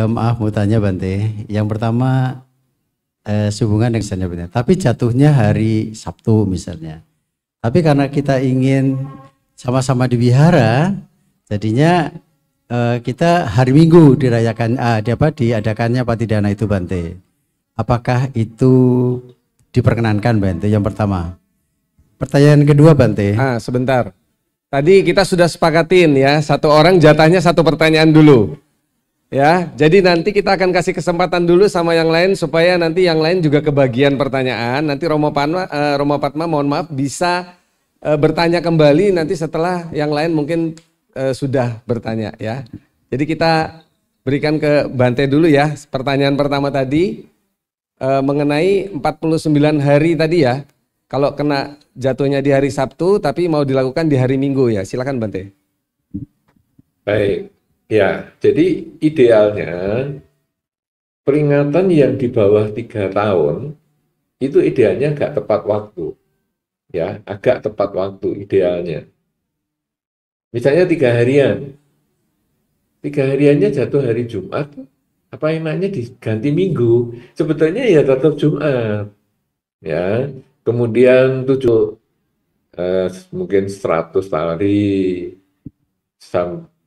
Maaf mau tanya Bante. Yang pertama sehubungan dengan saya benar. Tapi jatuhnya hari Sabtu misalnya. Tapi karena kita ingin sama-sama di wihara, jadinya kita hari Minggu dirayakan, diadakannya Patidana itu Bante. Apakah itu diperkenankan Bante? Yang pertama. Pertanyaan kedua Bante. Sebentar. Tadi kita sudah sepakatin ya, satu orang jatahnya satu pertanyaan dulu. Ya, jadi nanti kita akan kasih kesempatan dulu sama yang lain supaya nanti yang lain juga kebagian pertanyaan. Nanti Romo Padma mohon maaf bisa bertanya kembali nanti setelah yang lain mungkin sudah bertanya ya. Jadi kita berikan ke Bante dulu ya. Pertanyaan pertama tadi mengenai 49 hari tadi ya. Kalau kena jatuhnya di hari Sabtu tapi mau dilakukan di hari Minggu ya. Silakan Bante. Baik. Ya, jadi idealnya peringatan yang di bawah 3 tahun itu idealnya agak tepat waktu. Ya, agak tepat waktu idealnya. Misalnya 3 harian. 3 hariannya jatuh hari Jumat, apa enaknya diganti Minggu? Sebetulnya ya tetap Jumat. Ya, kemudian mungkin 100 hari,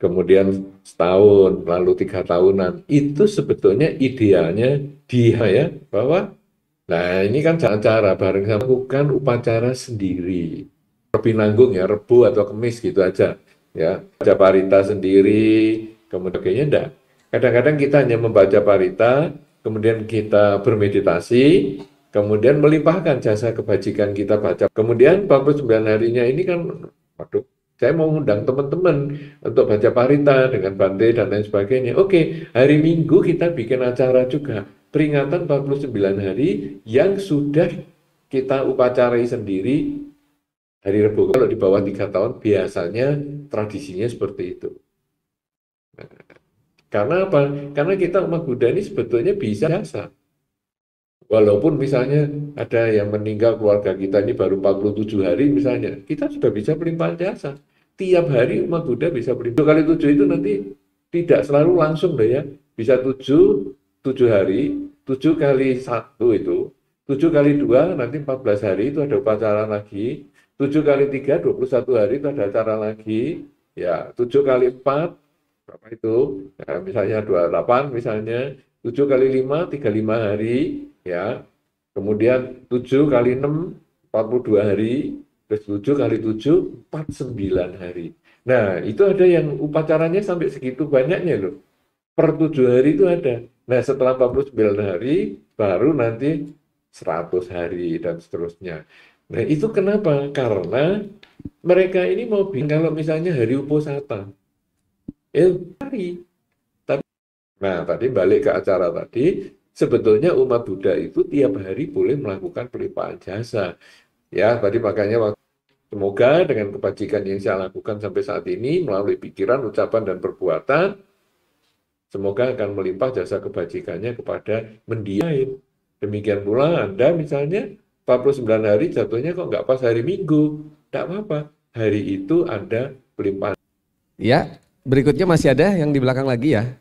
kemudian setahun, lalu 3 tahunan. Itu sebetulnya idealnya dia ya, bahwa nah ini kan cara bareng sama lakukan upacara sendiri. Lebih nanggung ya, Rebu atau Kemis gitu aja. Ya, baca parita sendiri, kemudian kayaknya enggak. Kadang-kadang kita hanya membaca parita, kemudian kita bermeditasi, kemudian melimpahkan jasa kebajikan kita baca. Kemudian 49 harinya ini kan, waduh, saya mau undang teman-teman untuk baca parita dengan Bante dan lain sebagainya. Oke, hari Minggu kita bikin acara juga. Peringatan 49 hari yang sudah kita upacarai sendiri hari Rebu. Kalau di bawah 3 tahun biasanya tradisinya seperti itu. Nah, karena apa? Karena kita umat Buddha ini sebetulnya bisa jasa. Walaupun misalnya ada yang meninggal keluarga kita ini baru 47 hari misalnya, kita sudah bisa berlimpah jasa. Tiap hari umat Buddha bisa berlimpah. 7 kali 7 itu nanti tidak selalu langsung deh ya. Bisa 7 hari, 7 kali 1 itu, 7 kali 2 nanti 14 hari itu ada upacara lagi, 7 kali 3, 21 hari itu ada acara lagi, ya 7 kali 4, berapa itu, ya, misalnya 28 misalnya, 7 kali 5, 35 hari, ya, kemudian 7 kali 6, 42 hari, terus 7 kali 7, 49 hari. Nah, itu ada yang upacaranya sampai segitu banyaknya loh. Per 7 hari itu ada. Nah, setelah 49 hari, baru nanti 100 hari dan seterusnya. Nah, itu kenapa? Karena mereka ini mau bikin, kalau misalnya hari Uposatha, hari. Nah, tadi balik ke acara tadi, sebetulnya umat Buddha itu tiap hari boleh melakukan pelimpahan jasa. Ya, tadi makanya semoga dengan kebajikan yang saya lakukan sampai saat ini melalui pikiran, ucapan, dan perbuatan, semoga akan melimpah jasa kebajikannya kepada mendiam. Demikian pula Anda misalnya 49 hari jatuhnya kok nggak pas hari Minggu. Nggak apa-apa. Hari itu Anda pelimpahan. Ya, berikutnya masih ada yang di belakang lagi ya.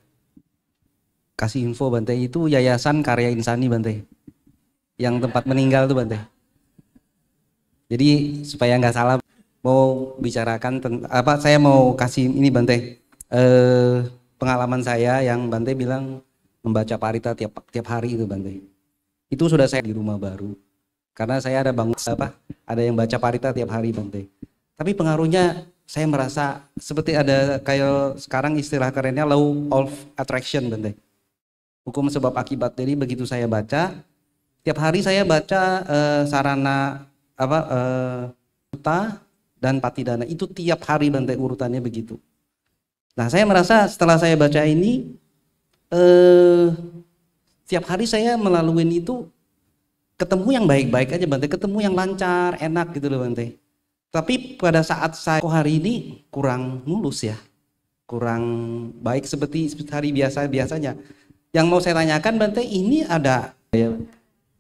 Kasih info Bante, itu Yayasan Karya Insani Bante. Yang tempat meninggal tuh Bante. Jadi supaya nggak salah mau bicarakan saya mau kasih ini Bante. Pengalaman saya yang Bante bilang membaca parita tiap hari itu Bante. Itu sudah saya di rumah baru. Karena saya ada ada yang baca parita tiap hari Bante. Tapi pengaruhnya saya merasa seperti ada kayak sekarang istilah kerennya law of attraction Bante. Hukum sebab akibat. Jadi begitu saya baca, tiap hari saya baca sarana Sutta dan Patidana itu tiap hari Bante, urutannya begitu. Nah saya merasa setelah saya baca ini tiap hari saya melalui itu ketemu yang baik-baik aja Bante, ketemu yang lancar, enak gitu loh Bante. Tapi pada saat saya hari ini kurang mulus ya, kurang baik seperti hari biasanya. Yang mau saya tanyakan Bante, ini ada ya.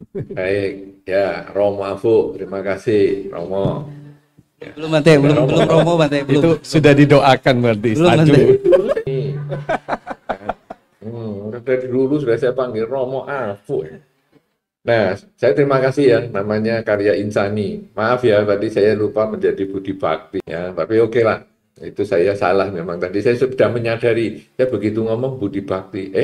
Baik, ya Romo Afu, terima kasih Romo. Ya. Belum Bante, belum Romo Bante, belum. Itu sudah didoakan berarti. Belum Bante. Dari dulu sudah saya panggil Romo Afu. Nah, saya terima kasih ya, namanya Karya Insani. Maaf ya, tadi saya lupa menjadi Budi Bakti ya, tapi oke lah. Itu saya salah memang. Tadi saya sudah menyadari, saya begitu ngomong Budi Bakti,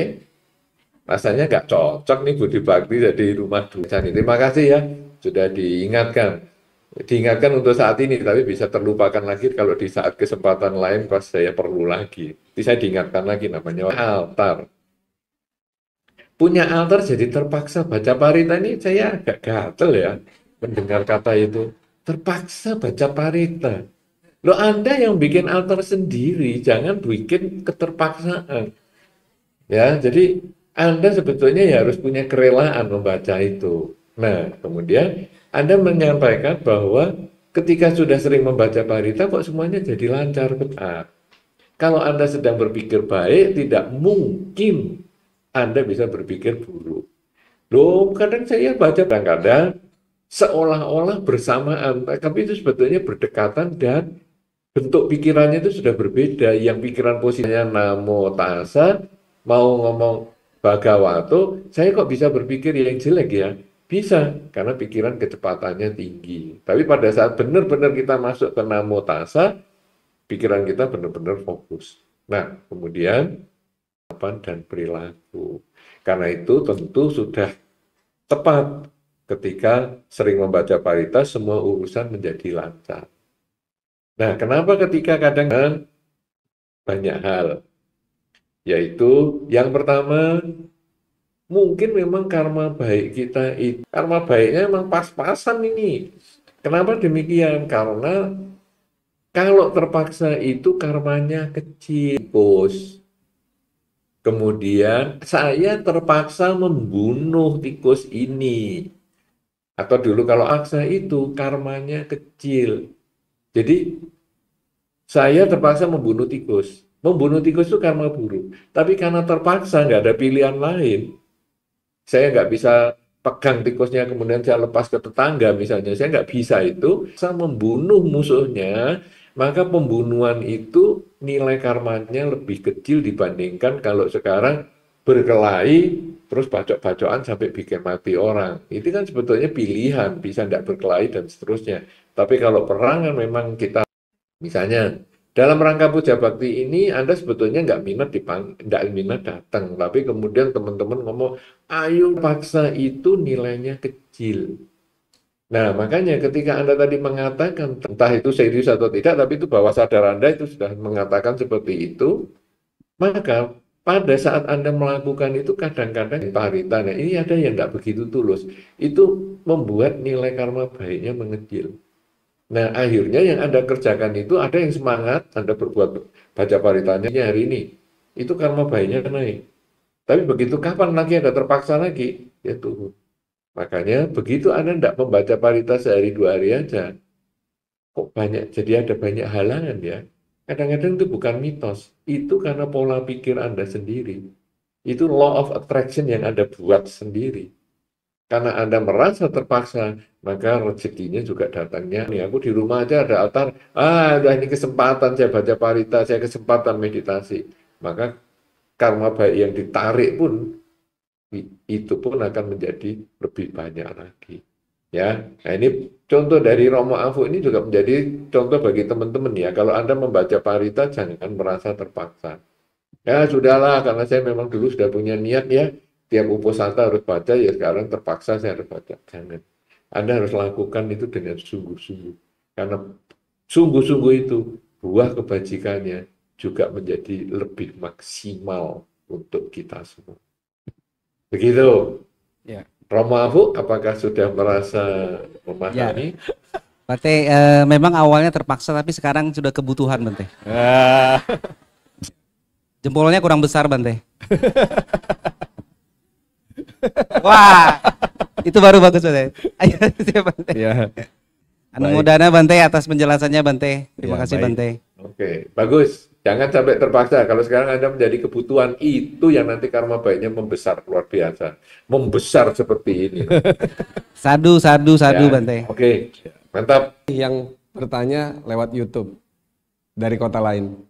rasanya nggak cocok nih Budi Bakti jadi rumah duka. Terima kasih ya, sudah diingatkan. Diingatkan untuk saat ini, tapi bisa terlupakan lagi kalau di saat kesempatan lain pas saya perlu lagi. Jadi saya diingatkan lagi namanya altar. Punya altar jadi terpaksa baca parita ini saya agak gatel ya mendengar kata itu. Terpaksa baca parita. Loh Anda yang bikin altar sendiri, jangan bikin keterpaksaan. Ya, jadi Anda sebetulnya ya harus punya kerelaan membaca itu. Nah, kemudian Anda menyampaikan bahwa ketika sudah sering membaca parita kok semuanya jadi lancar, benar. Kalau Anda sedang berpikir baik, tidak mungkin Anda bisa berpikir buruk. Loh, kadang saya baca kadang-kadang seolah-olah bersamaan, tapi itu sebetulnya berdekatan dan bentuk pikirannya itu sudah berbeda. Yang pikiran posisinya namo tassa, mau ngomong Bhagavato, saya kok bisa berpikir yang jelek ya? Bisa, karena pikiran kecepatannya tinggi. Tapi pada saat benar-benar kita masuk ke namo tassa, pikiran kita benar-benar fokus. Nah, kemudian dan perilaku. Karena itu tentu sudah tepat ketika sering membaca parita, semua urusan menjadi lancar. Nah, kenapa ketika kadang banyak hal? Yaitu yang pertama, mungkin memang karma baik kita itu, karma baiknya memang pas-pasan ini. Kenapa demikian? Karena kalau terpaksa itu karmanya kecil. Kemudian saya terpaksa membunuh tikus ini. Atau dulu kalau aksa itu karmanya kecil. Jadi saya terpaksa membunuh tikus. Membunuh tikus itu karma buruk. Tapi karena terpaksa nggak ada pilihan lain. Saya nggak bisa pegang tikusnya kemudian saya lepas ke tetangga misalnya. Saya nggak bisa itu. Saya membunuh musuhnya. Maka pembunuhan itu nilai karmanya lebih kecil dibandingkan kalau sekarang berkelahi terus bacok-bacokan sampai bikin mati orang. Itu kan sebetulnya pilihan, bisa tidak berkelahi dan seterusnya. Tapi kalau perang kan memang kita, misalnya dalam rangka puja bakti ini Anda sebetulnya nggak minat datang, tapi kemudian teman-teman ngomong, ayo paksa, itu nilainya kecil. Nah, makanya ketika Anda tadi mengatakan, entah itu serius atau tidak, tapi itu bawah sadar Anda itu sudah mengatakan seperti itu, maka pada saat Anda melakukan itu kadang-kadang parita, nah ini ada yang tidak begitu tulus, itu membuat nilai karma baiknya mengecil. Nah, akhirnya yang Anda kerjakan itu ada yang semangat, Anda berbuat baca paritanya hari ini, itu karma baiknya naik. Tapi begitu kapan lagi Anda terpaksa lagi, ya turun. Makanya begitu Anda tidak membaca parita sehari 2 hari aja, kok banyak, jadi ada banyak halangan ya. Kadang-kadang itu bukan mitos, itu karena pola pikir Anda sendiri. Itu law of attraction yang Anda buat sendiri. Karena Anda merasa terpaksa, maka rezekinya juga datangnya. Nih, aku di rumah aja ada altar, udah ini kesempatan saya baca parita, saya kesempatan meditasi. Maka karma baik yang ditarik pun, itu pun akan menjadi lebih banyak lagi. Ya, nah ini contoh dari Romo Afu ini juga menjadi contoh bagi teman-teman ya. Kalau Anda membaca parita, jangan merasa terpaksa. Ya sudahlah, karena saya memang dulu sudah punya niat ya, tiap uposatha harus baca, ya sekarang terpaksa saya harus baca. Jangan. Anda harus lakukan itu dengan sungguh-sungguh. Karena sungguh-sungguh itu, buah kebajikannya juga menjadi lebih maksimal untuk kita semua. Begitu. Ya. Romo Afu, apakah sudah merasa memahami? Bante, memang awalnya terpaksa tapi sekarang sudah kebutuhan Bante. Jempolnya kurang besar Bante. Wah, itu baru bagus Bante. Ayo siap Bante. Ya. Anumodana Bante atas penjelasannya Bante. Terima Ya, kasih baik. Bante. Oke, bagus. Jangan sampai terpaksa. Kalau sekarang Anda menjadi kebutuhan, itu yang nanti karma baiknya membesar luar biasa. Membesar seperti ini. Sadu Ya, Bante. Oke, mantap. Yang bertanya lewat YouTube dari kota lain.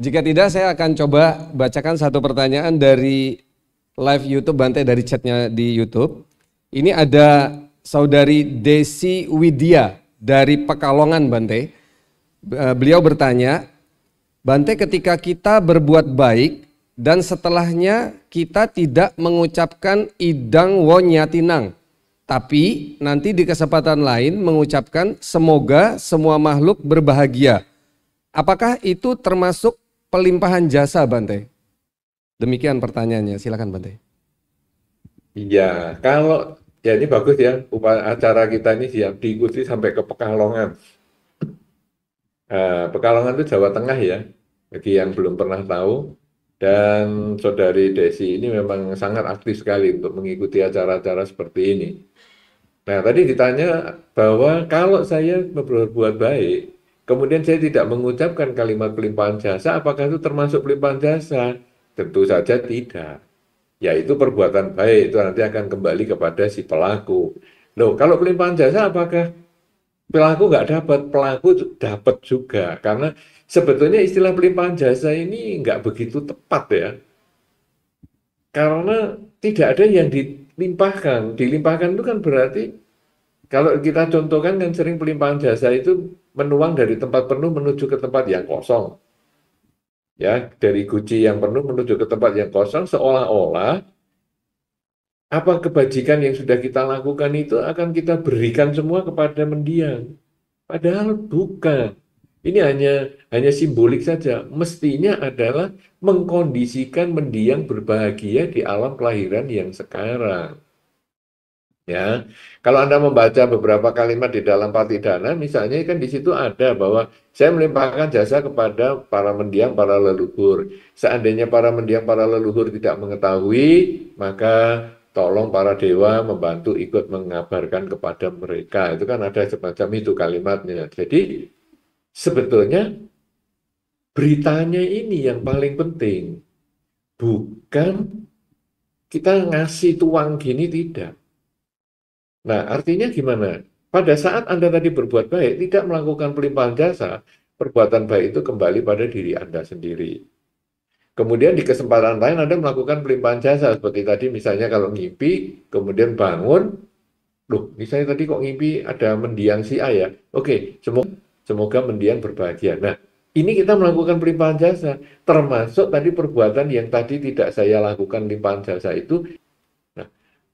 Jika tidak, saya akan coba bacakan satu pertanyaan dari live YouTube Bante, dari chatnya di YouTube. Ini ada saudari Desi Widya dari Pekalongan Bante. Beliau bertanya, Bante, ketika kita berbuat baik dan setelahnya kita tidak mengucapkan idang wonyatinang, tapi nanti di kesempatan lain mengucapkan semoga semua makhluk berbahagia. Apakah itu termasuk pelimpahan jasa Bante? Demikian pertanyaannya, silakan Bante. Iya, kalau ya ini bagus ya, acara kita ini siap diikuti sampai ke Pekalongan. Pekalongan itu Jawa Tengah ya, bagi yang belum pernah tahu. Dan saudari Desi ini memang sangat aktif sekali untuk mengikuti acara-acara seperti ini. Nah, tadi ditanya bahwa kalau saya berbuat baik, kemudian saya tidak mengucapkan kalimat pelimpahan jasa, apakah itu termasuk pelimpahan jasa? Tentu saja tidak. Yaitu perbuatan baik, itu nanti akan kembali kepada si pelaku. Loh, kalau pelimpahan jasa apakah pelaku nggak dapat? Pelaku dapat juga. Karena sebetulnya istilah pelimpahan jasa ini nggak begitu tepat ya. Karena tidak ada yang dilimpahkan. Dilimpahkan itu kan berarti, kalau kita contohkan kan sering pelimpahan jasa itu menuang dari tempat penuh menuju ke tempat yang kosong. Ya, dari guci yang penuh menuju ke tempat yang kosong, seolah-olah apa kebajikan yang sudah kita lakukan itu akan kita berikan semua kepada mendiang. Padahal bukan. Ini hanya simbolik saja. Mestinya adalah mengkondisikan mendiang berbahagia di alam kelahiran yang sekarang. Ya, kalau Anda membaca beberapa kalimat di dalam Patidana, misalnya kan di situ ada bahwa saya melimpahkan jasa kepada para mendiang, para leluhur. Seandainya para mendiang, para leluhur tidak mengetahui, maka tolong para dewa membantu ikut mengabarkan kepada mereka. Itu kan ada semacam itu kalimatnya. Jadi sebetulnya beritanya ini yang paling penting. Bukan kita ngasih tuang gini, tidak. Nah, artinya gimana? Pada saat Anda tadi berbuat baik, tidak melakukan pelimpahan jasa, perbuatan baik itu kembali pada diri Anda sendiri. Kemudian di kesempatan lain Anda melakukan pelimpahan jasa, seperti tadi misalnya kalau ngimpi, kemudian bangun, loh, misalnya tadi kok ngimpi ada mendiang si A ya? Oke, semoga mendiang berbahagia. Nah, ini kita melakukan pelimpahan jasa, termasuk tadi perbuatan yang tadi tidak saya lakukan pelimpahan jasa itu.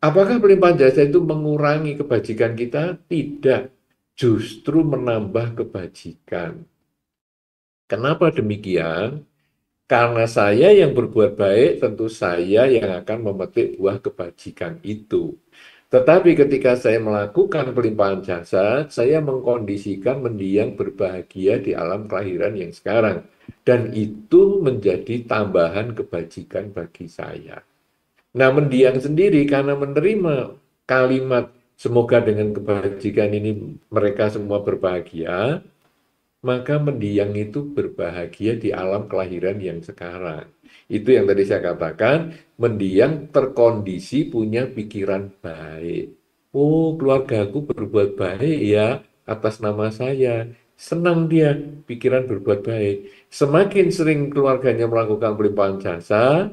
Apakah pelimpahan jasa itu mengurangi kebajikan kita? Tidak, justru menambah kebajikan. Kenapa demikian? Karena saya yang berbuat baik, tentu saya yang akan memetik buah kebajikan itu. Tetapi ketika saya melakukan pelimpahan jasa, saya mengkondisikan mendiang berbahagia di alam kelahiran yang sekarang. Dan itu menjadi tambahan kebajikan bagi saya. Nah, mendiang sendiri karena menerima kalimat semoga dengan kebajikan ini mereka semua berbahagia, maka mendiang itu berbahagia di alam kelahiran yang sekarang. Itu yang tadi saya katakan, mendiang terkondisi punya pikiran baik. Oh, keluargaku berbuat baik ya atas nama saya. Senang dia pikiran berbuat baik. Semakin sering keluarganya melakukan pelimpahan jasa,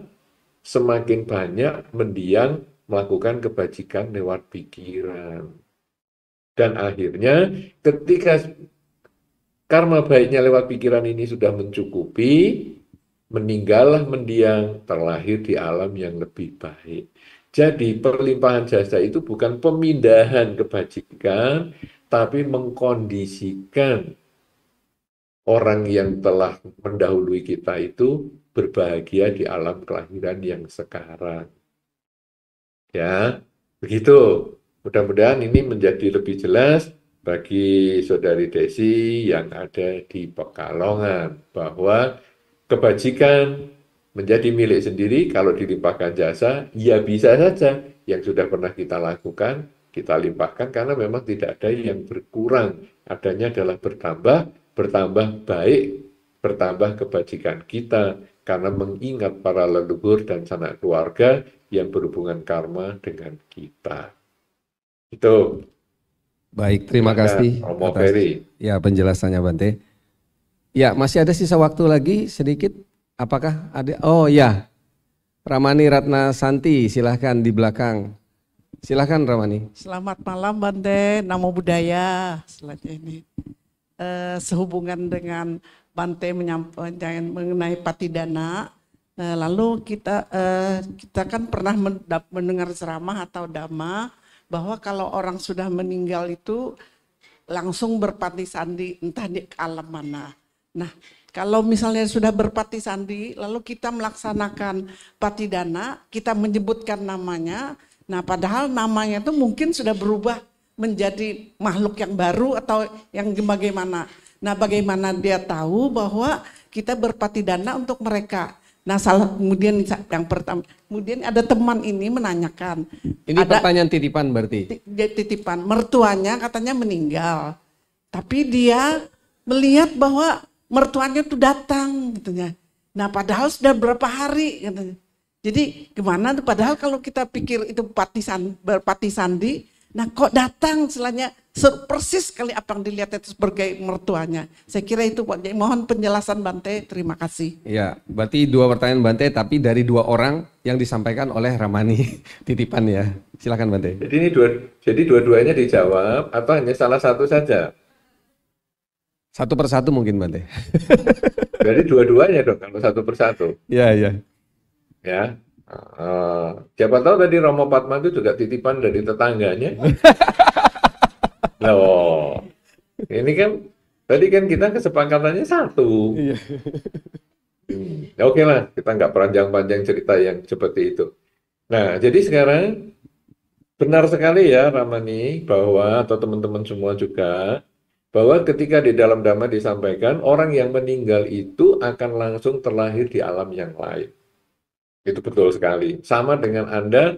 semakin banyak mendiang melakukan kebajikan lewat pikiran. Dan akhirnya ketika karma baiknya lewat pikiran ini sudah mencukupi, meninggallah mendiang, terlahir di alam yang lebih baik. Jadi perlimpahan jasa itu bukan pemindahan kebajikan, tapi mengkondisikan orang yang telah mendahului kita itu berbahagia di alam kelahiran yang sekarang. Ya, begitu. Mudah-mudahan ini menjadi lebih jelas bagi Saudari Desi yang ada di Pekalongan, bahwa kebajikan menjadi milik sendiri kalau dilimpahkan jasa, ya bisa saja yang sudah pernah kita lakukan, kita limpahkan karena memang tidak ada yang berkurang. Adanya adalah bertambah baik, bertambah kebajikan kita karena mengingat para leluhur dan sanak keluarga yang berhubungan karma dengan kita. Itu. Baik, terima kasih Romo atas Ferry. ya penjelasannya Bante. Ya, masih ada sisa waktu lagi sedikit. Apakah ada? Oh ya, Ramani Ratna Santi, silahkan di belakang. Silahkan Ramani. Selamat malam Bante, Namo Buddhaya. Selanjutnya ini sehubungan dengan Bante menyampaikan mengenai patidana. Lalu kita kan pernah mendengar ceramah atau dhamma bahwa kalau orang sudah meninggal itu langsung berpati sandi entah di alam mana. Nah, kalau misalnya sudah berpati sandi, lalu kita melaksanakan patidana, kita menyebutkan namanya, nah padahal namanya itu mungkin sudah berubah menjadi makhluk yang baru atau yang bagaimana. Nah bagaimana dia tahu bahwa kita berpatidana untuk mereka. Nah kemudian yang pertama, kemudian ada teman ini menanyakan. Ini ada pertanyaan titipan berarti? Titipan, mertuanya katanya meninggal. Tapi dia melihat bahwa mertuanya itu datang katanya. Nah padahal sudah berapa hari katanya. Jadi gimana padahal kalau kita pikir itu berpati sandi, nah kok datang istilahnya persis sekali apa yang dilihat itu sebagai mertuanya. Saya kira itu Pak. Mohon penjelasan Bante, terima kasih. Ya, berarti dua pertanyaan Bante tapi dari dua orang yang disampaikan oleh Ramani titipan ya. Silakan Bante. Jadi ini dua-duanya dijawab atau hanya salah satu saja? Satu persatu mungkin Bante. Berarti dua-duanya dong kalau satu persatu. Iya, iya. Ya. Siapa tahu tadi Romo Padma itu juga titipan dari tetangganya. Loh, ini kan tadi kan kita kesepakatannya satu. Iya. Ya oke lah, kita nggak panjang-panjang cerita yang seperti itu. Nah, jadi sekarang benar sekali ya Ramani bahwa atau teman-teman semua juga bahwa ketika di dalam Dhamma disampaikan orang yang meninggal itu akan langsung terlahir di alam yang lain. Itu betul sekali. Sama dengan Anda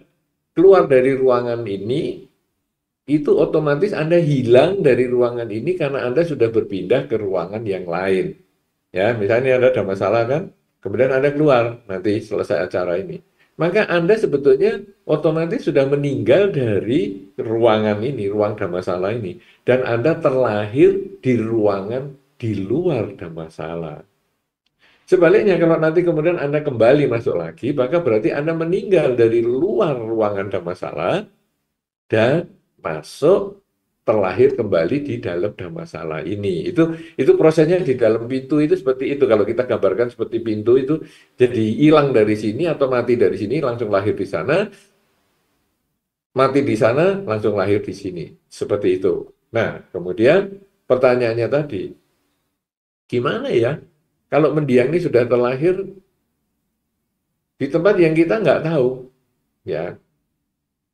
keluar dari ruangan ini, itu otomatis Anda hilang dari ruangan ini karena Anda sudah berpindah ke ruangan yang lain. Ya, misalnya Anda ada masalah kan, kemudian Anda keluar nanti selesai acara ini. Maka Anda sebetulnya otomatis sudah meninggal dari ruangan ini, ruang Dhammasala ini. Dan Anda terlahir di ruangan di luar Dhammasala. Sebaliknya kalau nanti kemudian Anda kembali masuk lagi, maka berarti Anda meninggal dari luar ruangan Dhammasala dan masuk terlahir kembali di dalam Dhammasala ini. Itu prosesnya di dalam pintu itu seperti itu. Kalau kita gambarkan seperti pintu itu jadi hilang dari sini atau mati dari sini langsung lahir di sana, mati di sana langsung lahir di sini. Seperti itu. Nah, kemudian pertanyaannya tadi, gimana ya kalau mendiang ini sudah terlahir di tempat yang kita nggak tahu, ya?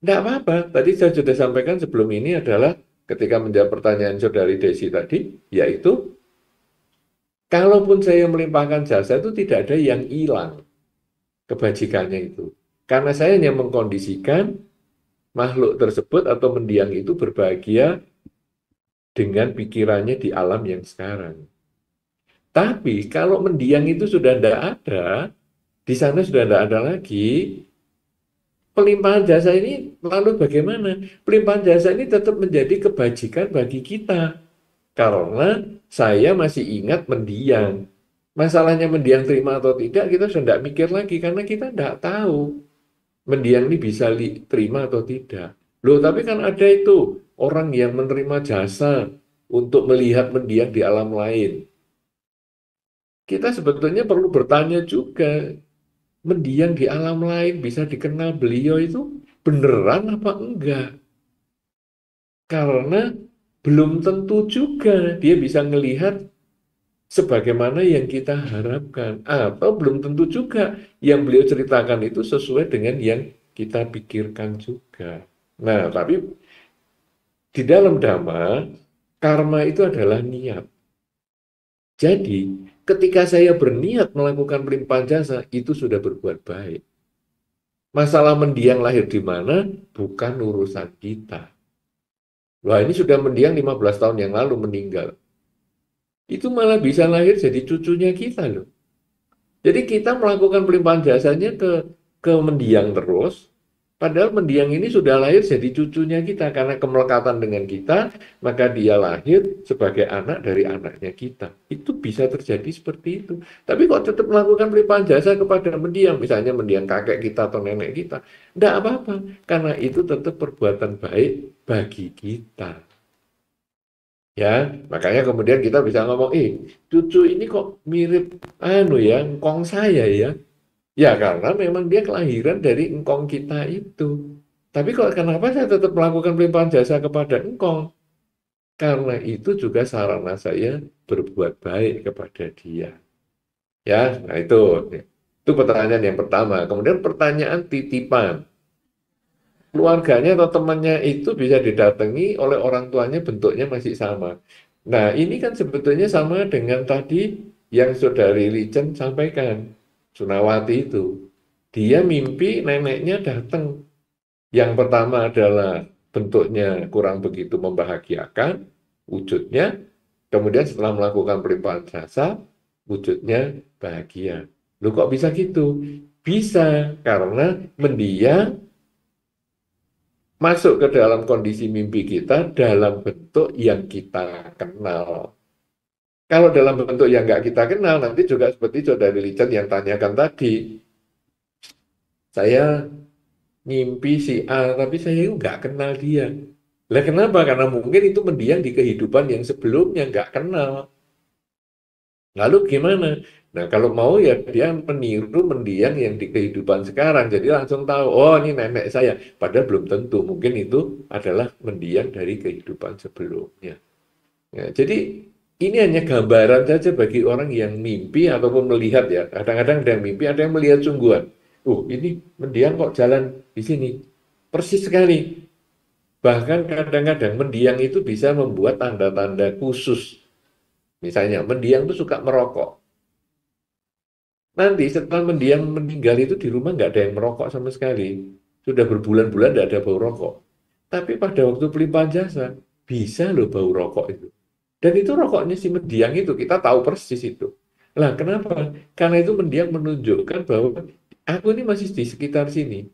Enggak apa-apa. Tadi saya sudah sampaikan sebelum ini adalah ketika menjawab pertanyaan saudari Desi tadi, yaitu kalaupun saya melimpahkan jasa itu tidak ada yang hilang kebajikannya itu. Karena saya hanya mengkondisikan makhluk tersebut atau mendiang itu berbahagia dengan pikirannya di alam yang sekarang. Tapi kalau mendiang itu sudah tidak ada, di sana sudah tidak ada lagi, pelimpahan jasa ini lalu bagaimana? Pelimpahan jasa ini tetap menjadi kebajikan bagi kita. Karena saya masih ingat mendiang. Masalahnya mendiang terima atau tidak, kita sudah tidak mikir lagi. Karena kita tidak tahu mendiang ini bisa terima atau tidak. Loh, tapi kan ada itu orang yang menerima jasa untuk melihat mendiang di alam lain. Kita sebetulnya perlu bertanya juga, mendiang di alam lain bisa dikenal beliau itu beneran apa enggak? Karena belum tentu juga dia bisa melihat sebagaimana yang kita harapkan. Atau belum tentu juga yang beliau ceritakan itu sesuai dengan yang kita pikirkan juga. Nah, tapi di dalam Dhamma, karma itu adalah niat. Jadi, ketika saya berniat melakukan pelimpahan jasa, itu sudah berbuat baik. Masalah mendiang lahir di mana, bukan urusan kita. Wah, ini sudah mendiang 15 tahun yang lalu meninggal. Itu malah bisa lahir jadi cucunya kita loh. Jadi kita melakukan pelimpahan jasanya ke mendiang terus, padahal mendiang ini sudah lahir jadi cucunya kita. Karena kemelekatan dengan kita, maka dia lahir sebagai anak dari anaknya kita. Itu bisa terjadi seperti itu. Tapi kok tetap melakukan pelimpahan jasa kepada mendiang, misalnya mendiang kakek kita atau nenek kita, enggak apa-apa. Karena itu tetap perbuatan baik bagi kita. Ya, makanya kemudian kita bisa ngomong, cucu ini kok mirip engkong saya ya. Ya, karena memang dia kelahiran dari engkong kita itu. Tapi kok kenapa saya tetap melakukan pelimpahan jasa kepada engkong? Karena itu juga sarana saya berbuat baik kepada dia. Ya, nah itu pertanyaan yang pertama. Kemudian pertanyaan titipan. Keluarganya atau temannya itu bisa didatangi oleh orang tuanya, bentuknya masih sama. Nah, ini kan sebetulnya sama dengan tadi yang saudari Licen sampaikan, Sunawati itu. Dia mimpi neneknya datang. Yang pertama adalah bentuknya kurang begitu membahagiakan, wujudnya. Kemudian setelah melakukan pelimpahan jasa, wujudnya bahagia. Loh, kok bisa gitu? Bisa, karena mendiang masuk ke dalam kondisi mimpi kita dalam bentuk yang kita kenal. Kalau dalam bentuk yang nggak kita kenal, nanti juga seperti saudari Licen yang tanyakan tadi. Saya ngimpi si A, tapi saya nggak kenal dia. Lah kenapa? Karena mungkin itu mendiang di kehidupan yang sebelumnya nggak kenal. Lalu gimana? Nah, kalau mau ya dia meniru mendiang yang di kehidupan sekarang. Jadi langsung tahu, oh ini nenek saya. Padahal belum tentu. Mungkin itu adalah mendiang dari kehidupan sebelumnya. Ya, jadi ini hanya gambaran saja bagi orang yang mimpi ataupun melihat ya. Kadang-kadang ada yang mimpi, ada yang melihat sungguhan. Ini mendiang kok jalan di sini. Persis sekali. Bahkan kadang-kadang mendiang itu bisa membuat tanda-tanda khusus. Misalnya mendiang itu suka merokok. Nanti setelah mendiang meninggal itu di rumah nggak ada yang merokok sama sekali. Sudah berbulan-bulan nggak ada bau rokok. Tapi pada waktu pelimpahan jasa, bisa loh bau rokok itu. Dan itu rokoknya si mendiang itu, kita tahu persis itu. Lah kenapa? Karena itu mendiang menunjukkan bahwa aku ini masih di sekitar sini.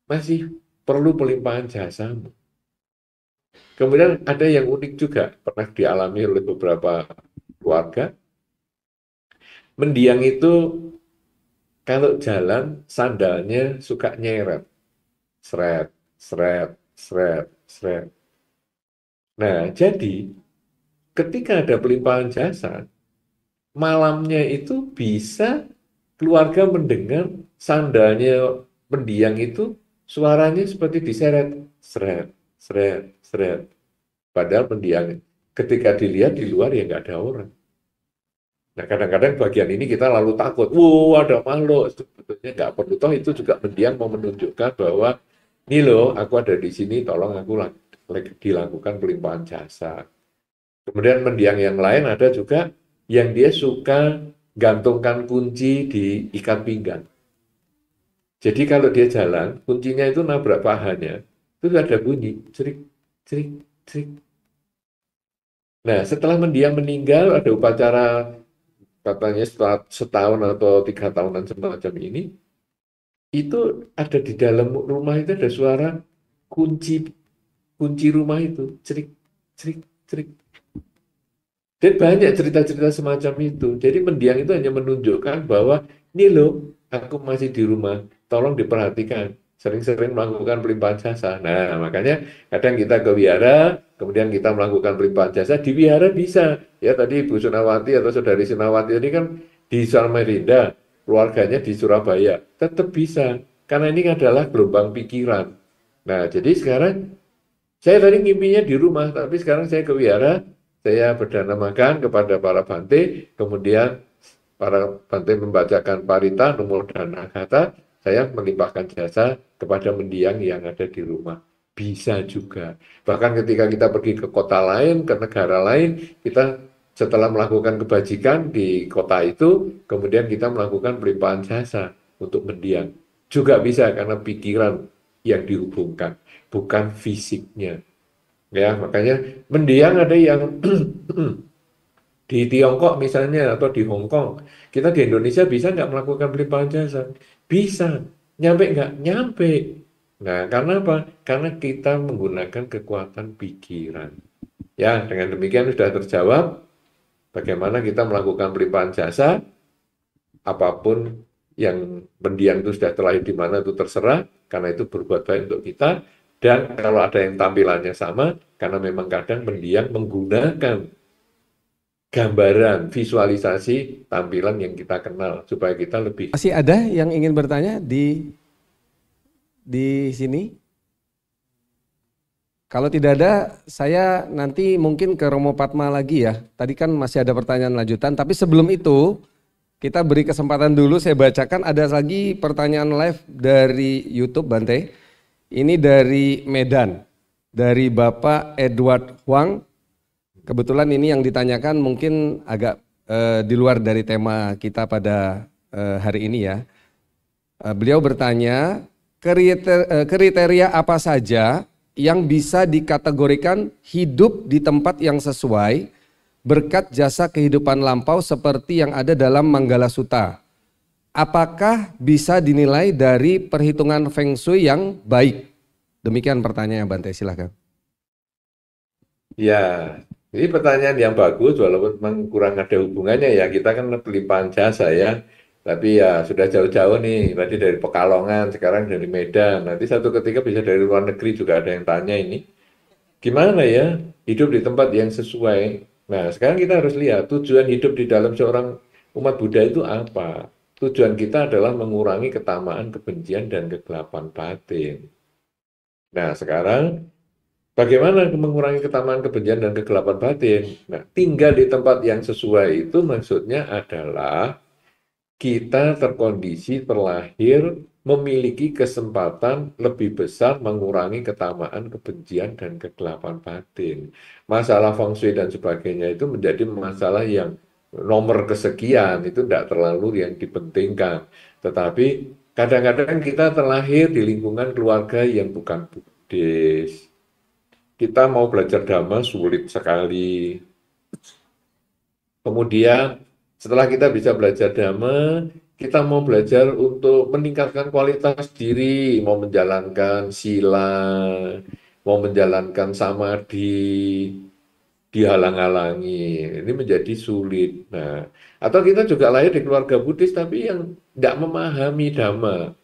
Masih perlu pelimpahan jasamu. Kemudian ada yang unik juga, pernah dialami oleh beberapa keluarga. Mendiang itu kalau jalan, sandalnya suka nyeret. Seret, seret, seret, seret. Nah, jadi ketika ada pelimpahan jasa, malamnya itu bisa keluarga mendengar sandalnya mendiang itu suaranya seperti diseret. Seret, seret, seret. Padahal mendiang ketika dilihat di luar ya nggak ada orang. Nah, kadang-kadang bagian ini kita lalu takut, ada makhluk. Sebetulnya nggak perlu, toh itu juga mendiang mau menunjukkan bahwa Nih loh, aku ada di sini, tolong aku dilakukan pelimpahan jasa. Kemudian mendiang yang lain ada juga yang dia suka gantungkan kunci di ikat pinggang. Jadi kalau dia jalan, kuncinya itu nabrak pahanya, itu ada bunyi, cerik, cerik, cerik. Nah, setelah mendiang meninggal, ada upacara katanya setelah setahun atau 3 tahunan semacam ini, itu ada di dalam rumah itu ada suara kunci kunci rumah itu, cerik, cerik, cerik. Dan banyak cerita-cerita semacam itu. Jadi mendiang itu hanya menunjukkan bahwa ini loh, aku masih di rumah, tolong diperhatikan. Sering-sering melakukan pelimpahan jasa. Nah, makanya kadang kita ke wihara, kemudian kita melakukan pelimpahan jasa, di wihara bisa. Ya tadi Ibu Sunawati atau Saudari Sunawati ini kan di Samarinda, keluarganya di Surabaya, tetap bisa. Karena ini adalah gelombang pikiran. Nah, jadi sekarang saya tadi ngimpinya di rumah, tapi sekarang saya ke wihara, saya berdana kepada para bante, kemudian para bante membacakan parita, numur dan agata, saya melimpahkan jasa kepada mendiang yang ada di rumah. Bisa juga. Bahkan ketika kita pergi ke kota lain, ke negara lain, kita setelah melakukan kebajikan di kota itu, kemudian kita melakukan pelimpahan jasa untuk mendiang. Juga bisa karena pikiran yang dihubungkan, bukan fisiknya. Ya, makanya mendiang ada yang di Tiongkok misalnya atau di Hong Kong. Kita di Indonesia bisa nggak melakukan pelimpahan jasa? Bisa. Nyampe nggak? Nyampe. Nah, karena apa? Karena kita menggunakan kekuatan pikiran. Ya, dengan demikian sudah terjawab bagaimana kita melakukan pelimpahan jasa. Apapun yang mendiang itu sudah terlahir di mana itu terserah, karena itu berbuat baik untuk kita. Dan kalau ada yang tampilannya sama, karena memang kadang mendiang menggunakan gambaran, visualisasi tampilan yang kita kenal, supaya kita lebih... Masih ada yang ingin bertanya di sini? Kalau tidak ada, saya nanti mungkin ke Romo Padma lagi ya. Tadi kan masih ada pertanyaan lanjutan, tapi sebelum itu kita beri kesempatan dulu, saya bacakan ada lagi pertanyaan live dari YouTube Bante. Ini dari Medan, dari Bapak Edward Huang. Kebetulan ini yang ditanyakan mungkin agak di luar dari tema kita pada hari ini ya. Beliau bertanya, kriteria apa saja yang bisa dikategorikan hidup di tempat yang sesuai berkat jasa kehidupan lampau seperti yang ada dalam Manggala Sutta? Apakah bisa dinilai dari perhitungan Feng Shui yang baik? Demikian pertanyaannya Bante, silakan. Ya, ini pertanyaan yang bagus walaupun memang kurang ada hubungannya ya. Kita kan pelimpahan jasa ya. Tapi ya sudah jauh-jauh nih, tadi dari Pekalongan, sekarang dari Medan. Nanti satu ketika bisa dari luar negeri juga ada yang tanya ini. Gimana ya hidup di tempat yang sesuai? Nah, sekarang kita harus lihat tujuan hidup di dalam seorang umat Buddha itu apa? Tujuan kita adalah mengurangi ketamaan, kebencian, dan kegelapan batin. Nah, sekarang bagaimana mengurangi ketamaan, kebencian, dan kegelapan batin? Nah, tinggal di tempat yang sesuai itu maksudnya adalah kita terkondisi terlahir memiliki kesempatan lebih besar mengurangi ketamaan, kebencian, dan kegelapan batin. Masalah feng shui dan sebagainya itu menjadi masalah yang nomor kesekian, itu tidak terlalu yang dipentingkan. Tetapi kadang-kadang kita terlahir di lingkungan keluarga yang bukan Buddhis. Kita mau belajar Dhamma sulit sekali. Kemudian setelah kita bisa belajar Dhamma, kita mau belajar untuk meningkatkan kualitas diri, mau menjalankan sila, mau menjalankan samadhi, dihalang-halangi. Ini menjadi sulit. Nah, atau kita juga lahir di keluarga Buddhis tapi yang tidak memahami Dhamma.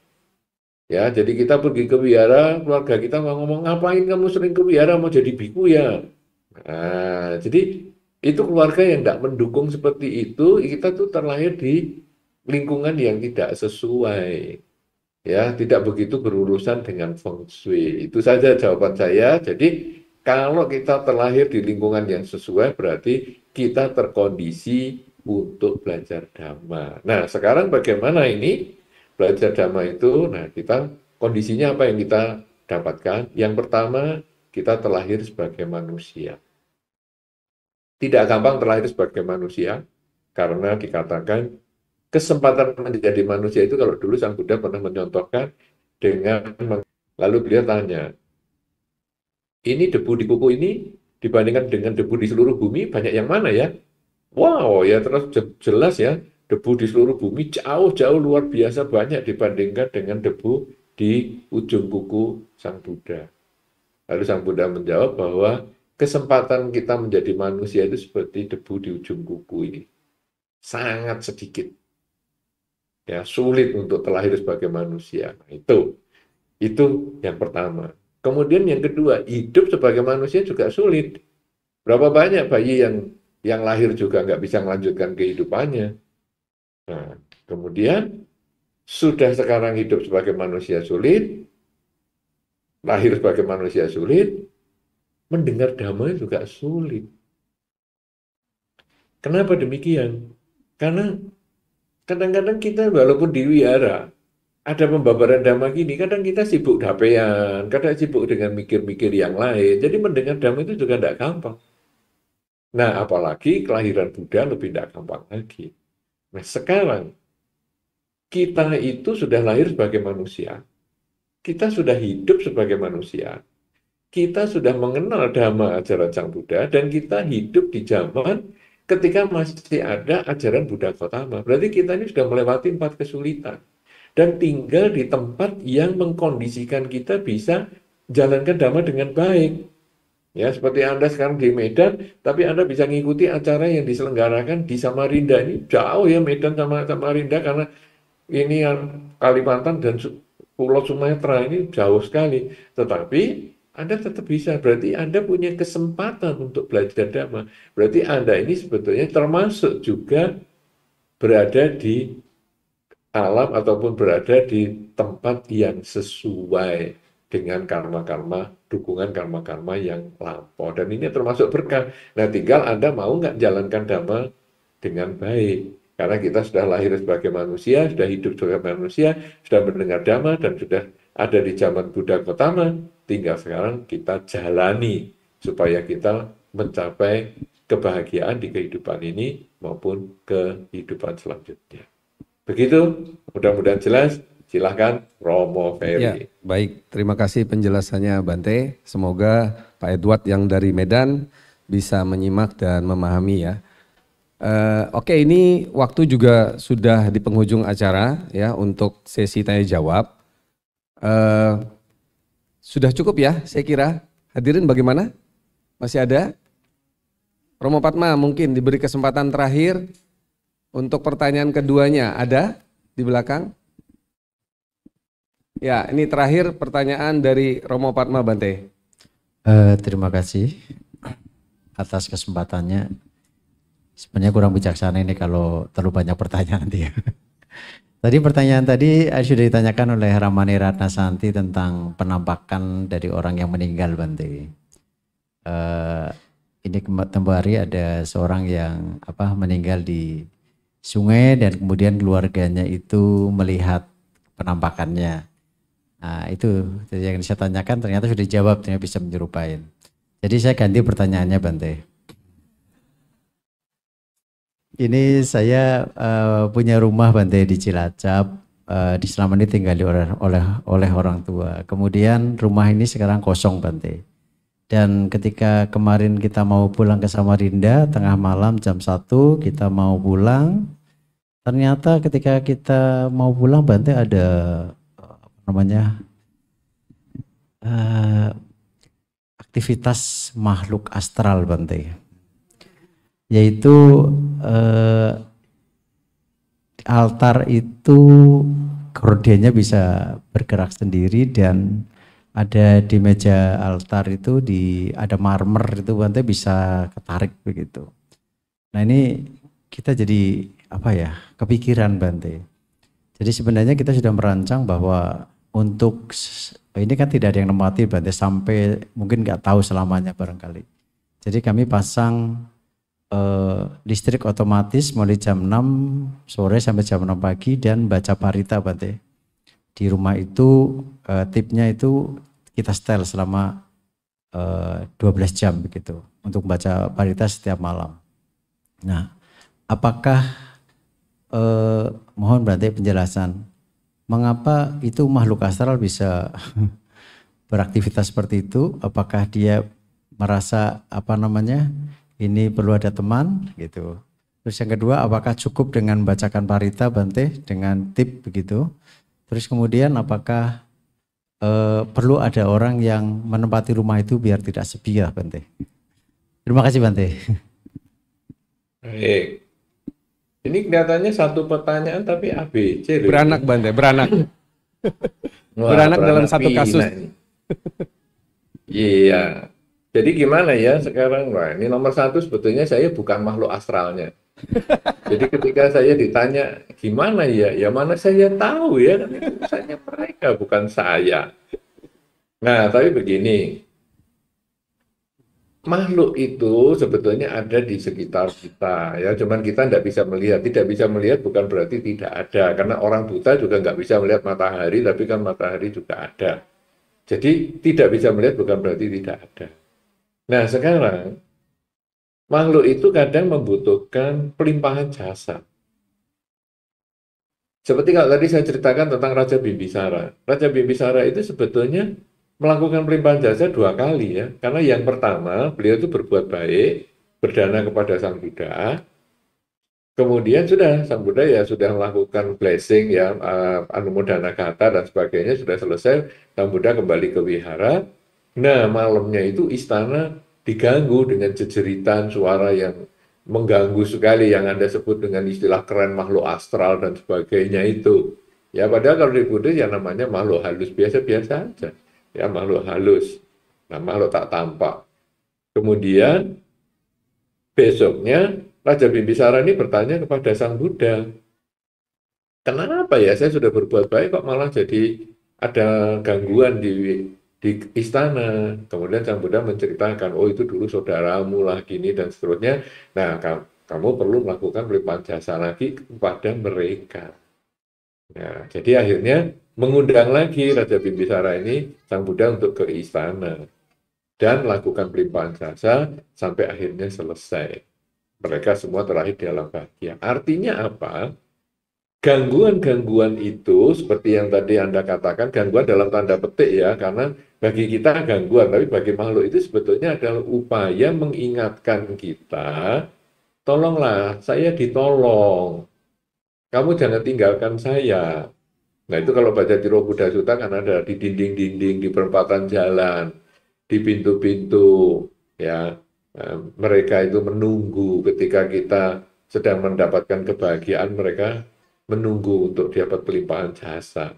Ya, jadi kita pergi ke wihara, keluarga kita ngomong, ngapain kamu sering ke wihara, mau jadi biku ya? Nah, jadi itu keluarga yang tidak mendukung seperti itu, kita tuh terlahir di lingkungan yang tidak sesuai. Ya, tidak begitu berurusan dengan feng shui. Itu saja jawaban saya. Jadi kalau kita terlahir di lingkungan yang sesuai, berarti kita terkondisi untuk belajar Dhamma. Nah, sekarang bagaimana ini belajar Dhamma itu? Nah, kita kondisinya apa yang kita dapatkan? Yang pertama, kita terlahir sebagai manusia. Tidak gampang terlahir sebagai manusia, karena dikatakan kesempatan menjadi manusia itu, kalau dulu Sang Buddha pernah mencontohkan dengan, lalu beliau tanya, ini debu di kuku ini dibandingkan dengan debu di seluruh bumi, banyak yang mana ya? Wow, ya terus jelas ya, debu di seluruh bumi jauh-jauh luar biasa banyak dibandingkan dengan debu di ujung kuku Sang Buddha. Lalu Sang Buddha menjawab bahwa kesempatan kita menjadi manusia itu seperti debu di ujung kuku ini. Sangat sedikit. Ya, sulit untuk terlahir sebagai manusia. Nah, itu yang pertama. Kemudian yang kedua, hidup sebagai manusia juga sulit. Berapa banyak bayi yang lahir juga nggak bisa melanjutkan kehidupannya. Nah, kemudian sudah sekarang hidup sebagai manusia sulit, lahir sebagai manusia sulit, mendengar dhamma juga sulit. Kenapa demikian? Karena kadang-kadang kita walaupun di wihara, ada pembabaran dhamma gini, kadang kita sibuk dapean, kadang sibuk dengan mikir-mikir yang lain. Jadi mendengar dhamma itu juga tidak gampang. Nah, apalagi kelahiran Buddha lebih tidak gampang lagi. Nah, sekarang kita itu sudah lahir sebagai manusia, kita sudah hidup sebagai manusia, kita sudah mengenal dhamma ajaran Sang Buddha, dan kita hidup di zaman ketika masih ada ajaran Buddha Gautama. Berarti kita ini sudah melewati 4 kesulitan. Dan tinggal di tempat yang mengkondisikan kita bisa jalankan dhamma dengan baik. Ya, seperti Anda sekarang di Medan, tapi Anda bisa mengikuti acara yang diselenggarakan di Samarinda. Ini jauh ya Medan sama Samarinda, karena ini yang Kalimantan dan Pulau Sumatera ini jauh sekali. Tetapi Anda tetap bisa, berarti Anda punya kesempatan untuk belajar dhamma. Berarti Anda ini sebetulnya termasuk juga berada di alam ataupun berada di tempat yang sesuai dengan karma-karma, dukungan karma-karma yang lampau. Dan ini termasuk berkah. Nah, tinggal Anda mau nggak jalankan dhamma dengan baik. Karena kita sudah lahir sebagai manusia, sudah hidup sebagai manusia, sudah mendengar dhamma, dan sudah ada di zaman Buddha Gautama. Tinggal sekarang kita jalani supaya kita mencapai kebahagiaan di kehidupan ini maupun kehidupan selanjutnya. Begitu, mudah-mudahan jelas. Silahkan Romo Ferry. Ya, baik, terima kasih penjelasannya Bante. Semoga Pak Edward yang dari Medan bisa menyimak dan memahami ya. Oke, ini waktu juga sudah di penghujung acara ya untuk sesi tanya jawab. Sudah cukup ya, saya kira. Hadirin bagaimana? Masih ada? Romo Padma mungkin diberi kesempatan terakhir. Untuk pertanyaan keduanya, ada di belakang? Ya, ini terakhir pertanyaan dari Romo Padma Bante. Terima kasih atas kesempatannya. Sebenarnya kurang bijaksana ini kalau terlalu banyak pertanyaan nanti ya. Tadi pertanyaan tadi sudah ditanyakan oleh Ramani Ratnasanti tentang penampakan dari orang yang meninggal Bante. Ini tempoh hari ada seorang yang meninggal di sungai dan kemudian keluarganya itu melihat penampakannya. Nah itu yang saya tanyakan ternyata sudah dijawab, ternyata bisa menyerupain. Jadi saya ganti pertanyaannya Bante. Ini saya punya rumah Bante di Cilacap, di selama ini tinggal oleh orang tua. Kemudian rumah ini sekarang kosong Bante. Dan ketika kemarin kita mau pulang ke Samarinda, tengah malam jam 1 kita mau pulang. Ternyata ketika kita mau pulang Bante ada aktivitas makhluk astral Bante. Yaitu altar itu gordennya bisa bergerak sendiri dan ada di meja altar itu ada marmer itu Bante bisa ketarik begitu. Nah ini kita jadi kepikiran Bante. Jadi sebenarnya kita sudah merancang bahwa untuk ini kan tidak ada yang nemati Bante sampai mungkin nggak tahu selamanya barangkali. Jadi kami pasang listrik otomatis mulai jam 6 sore sampai jam 6 pagi dan baca parita Bante. Di rumah itu tipnya itu kita setel selama 12 jam begitu untuk membaca parita setiap malam. Nah, apakah mohon Bante penjelasan mengapa itu makhluk astral bisa beraktivitas seperti itu? Apakah dia merasa ini perlu ada teman gitu? Terus yang kedua, apakah cukup dengan bacakan parita Bante dengan tip begitu? Terus kemudian apakah perlu ada orang yang menempati rumah itu biar tidak sepi ya Bante? Terima kasih Bante. Baik. Ini kelihatannya satu pertanyaan tapi ABC loh. Beranak Bante, beranak. Wah, Beranak dalam satu pinak kasus. ini. Iya. Jadi gimana ya sekarang? Wah, ini nomor satu sebetulnya saya bukan makhluk astralnya. Jadi ketika saya ditanya gimana ya mana saya tahu ya, kan itu urusannya mereka bukan saya. Nah, tapi begini, makhluk itu sebetulnya ada di sekitar kita ya, cuman kita tidak bisa melihat bukan berarti tidak ada, karena orang buta juga nggak bisa melihat matahari, tapi kan matahari juga ada. Jadi tidak bisa melihat bukan berarti tidak ada. Nah sekarang makhluk itu kadang membutuhkan pelimpahan jasa. Seperti kalau tadi saya ceritakan tentang Raja Bimbisara. Raja Bimbisara itu sebetulnya melakukan pelimpahan jasa 2 kali ya. Karena yang pertama, beliau itu berbuat baik, berdana kepada Sang Buddha. Kemudian Sang Buddha ya sudah melakukan blessing ya, Anumodana Kata dan sebagainya sudah selesai. Sang Buddha kembali ke wihara. Nah, malamnya itu istana diganggu dengan jejeritan suara yang mengganggu sekali, yang Anda sebut dengan istilah keren makhluk astral dan sebagainya itu. Ya, padahal kalau di Buddha ya namanya makhluk halus biasa-biasa aja. Ya, makhluk halus. Nah, makhluk tak tampak. Kemudian besoknya Raja Bimbisara ini bertanya kepada Sang Buddha, kenapa ya saya sudah berbuat baik kok malah jadi ada gangguan di istana. Kemudian Sang Buddha menceritakan, oh itu dulu saudaramu lah gini dan seterusnya. Nah, kamu perlu melakukan pelimpahan jasa lagi kepada mereka. Nah, jadi akhirnya mengundang lagi Raja Bimbisara ini Sang Buddha untuk ke istana dan melakukan pelimpahan jasa sampai akhirnya selesai. Mereka semua terakhir dalam bahagia. Artinya apa? Gangguan-gangguan itu seperti yang tadi Anda katakan, gangguan dalam tanda petik ya, karena bagi kita gangguan, tapi bagi makhluk itu sebetulnya adalah upaya mengingatkan kita, tolonglah, saya ditolong. Kamu jangan tinggalkan saya. Nah itu kalau baca Tiro Buddha Sutta kan ada di dinding-dinding, di perempatan jalan, di pintu-pintu, ya. Mereka itu menunggu ketika kita sedang mendapatkan kebahagiaan, mereka menunggu untuk dapat pelimpahan jasa.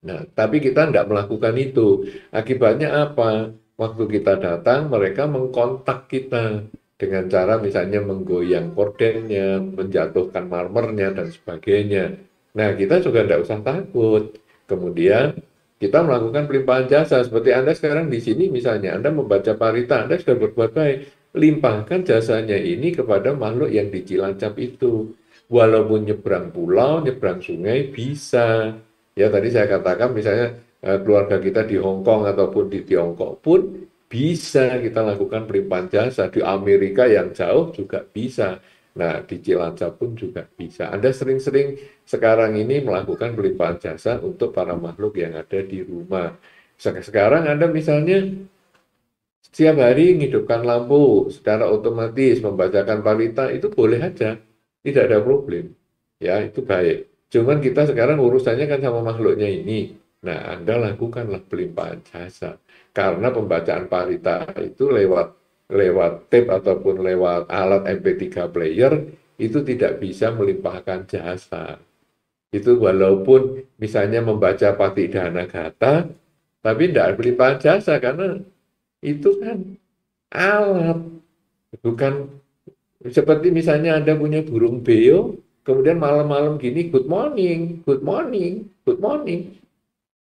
Nah, tapi kita tidak melakukan itu. Akibatnya apa? Waktu kita datang, mereka mengkontak kita dengan cara misalnya menggoyang kordennya, menjatuhkan marmernya, dan sebagainya. Nah, kita juga tidak usah takut. Kemudian, kita melakukan pelimpahan jasa. Seperti Anda sekarang di sini misalnya, Anda membaca parita, Anda sudah berbuat baik. Limpahkan jasanya ini kepada makhluk yang di Cilacap itu. Walaupun nyebrang pulau, nyebrang sungai, bisa. Ya tadi saya katakan misalnya keluarga kita di Hong Kong ataupun di Tiongkok pun bisa kita lakukan pelimpahan jasa. Di Amerika yang jauh juga bisa. Nah, di Cilacap pun juga bisa. Anda sering-sering sekarang ini melakukan pelimpahan jasa untuk para makhluk yang ada di rumah. Sekarang Anda misalnya setiap hari menghidupkan lampu secara otomatis, membacakan parita, itu boleh aja. Tidak ada problem. Ya, itu baik. Cuman kita sekarang urusannya kan sama makhluknya ini. Nah, Anda lakukanlah pelimpahan jasa. Karena pembacaan parita itu lewat tape ataupun lewat alat MP3 player itu tidak bisa melimpahkan jasa. Itu walaupun misalnya membaca Patidana Gata, tapi tidak melimpahkan jasa karena itu kan alat, bukan seperti misalnya Anda punya burung beo, kemudian malam-malam gini good morning, good morning, good morning.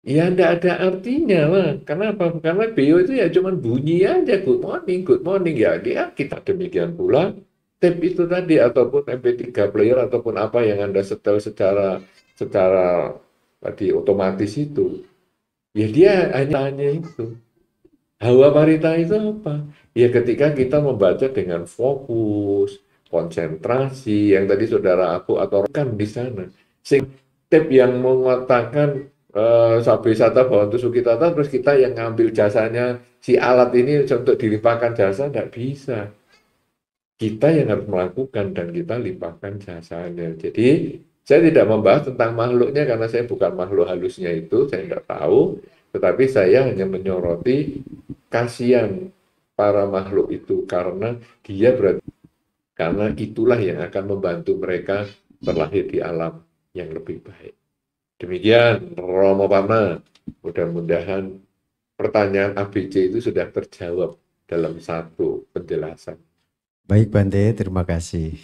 Ya tidak ada artinya lah. Kenapa? Karena beo itu ya cuma bunyi aja good morning ya dia kita demikian pula tape itu tadi ataupun MP3 player ataupun apa yang Anda setel secara tadi otomatis itu. Ya dia hanya itu. Hawa parita itu apa? Ya ketika kita membaca dengan fokus, konsentrasi, yang tadi saudara aku aturkan di sana. Sing tip yang mengatakan sabe sata bawantu sukitata, terus kita yang ngambil jasanya si alat ini untuk dilimpahkan jasa, tidak bisa. Kita yang harus melakukan dan kita limpahkan jasanya. Jadi saya tidak membahas tentang makhluknya karena saya bukan makhluk halusnya itu, saya tidak tahu. Tetapi saya hanya menyoroti kasihan para makhluk itu karena dia berarti karena itulah yang akan membantu mereka terlahir di alam yang lebih baik. Demikian Romo Pama, mudah-mudahan pertanyaan ABC itu sudah terjawab dalam satu penjelasan. Baik Bante, terima kasih.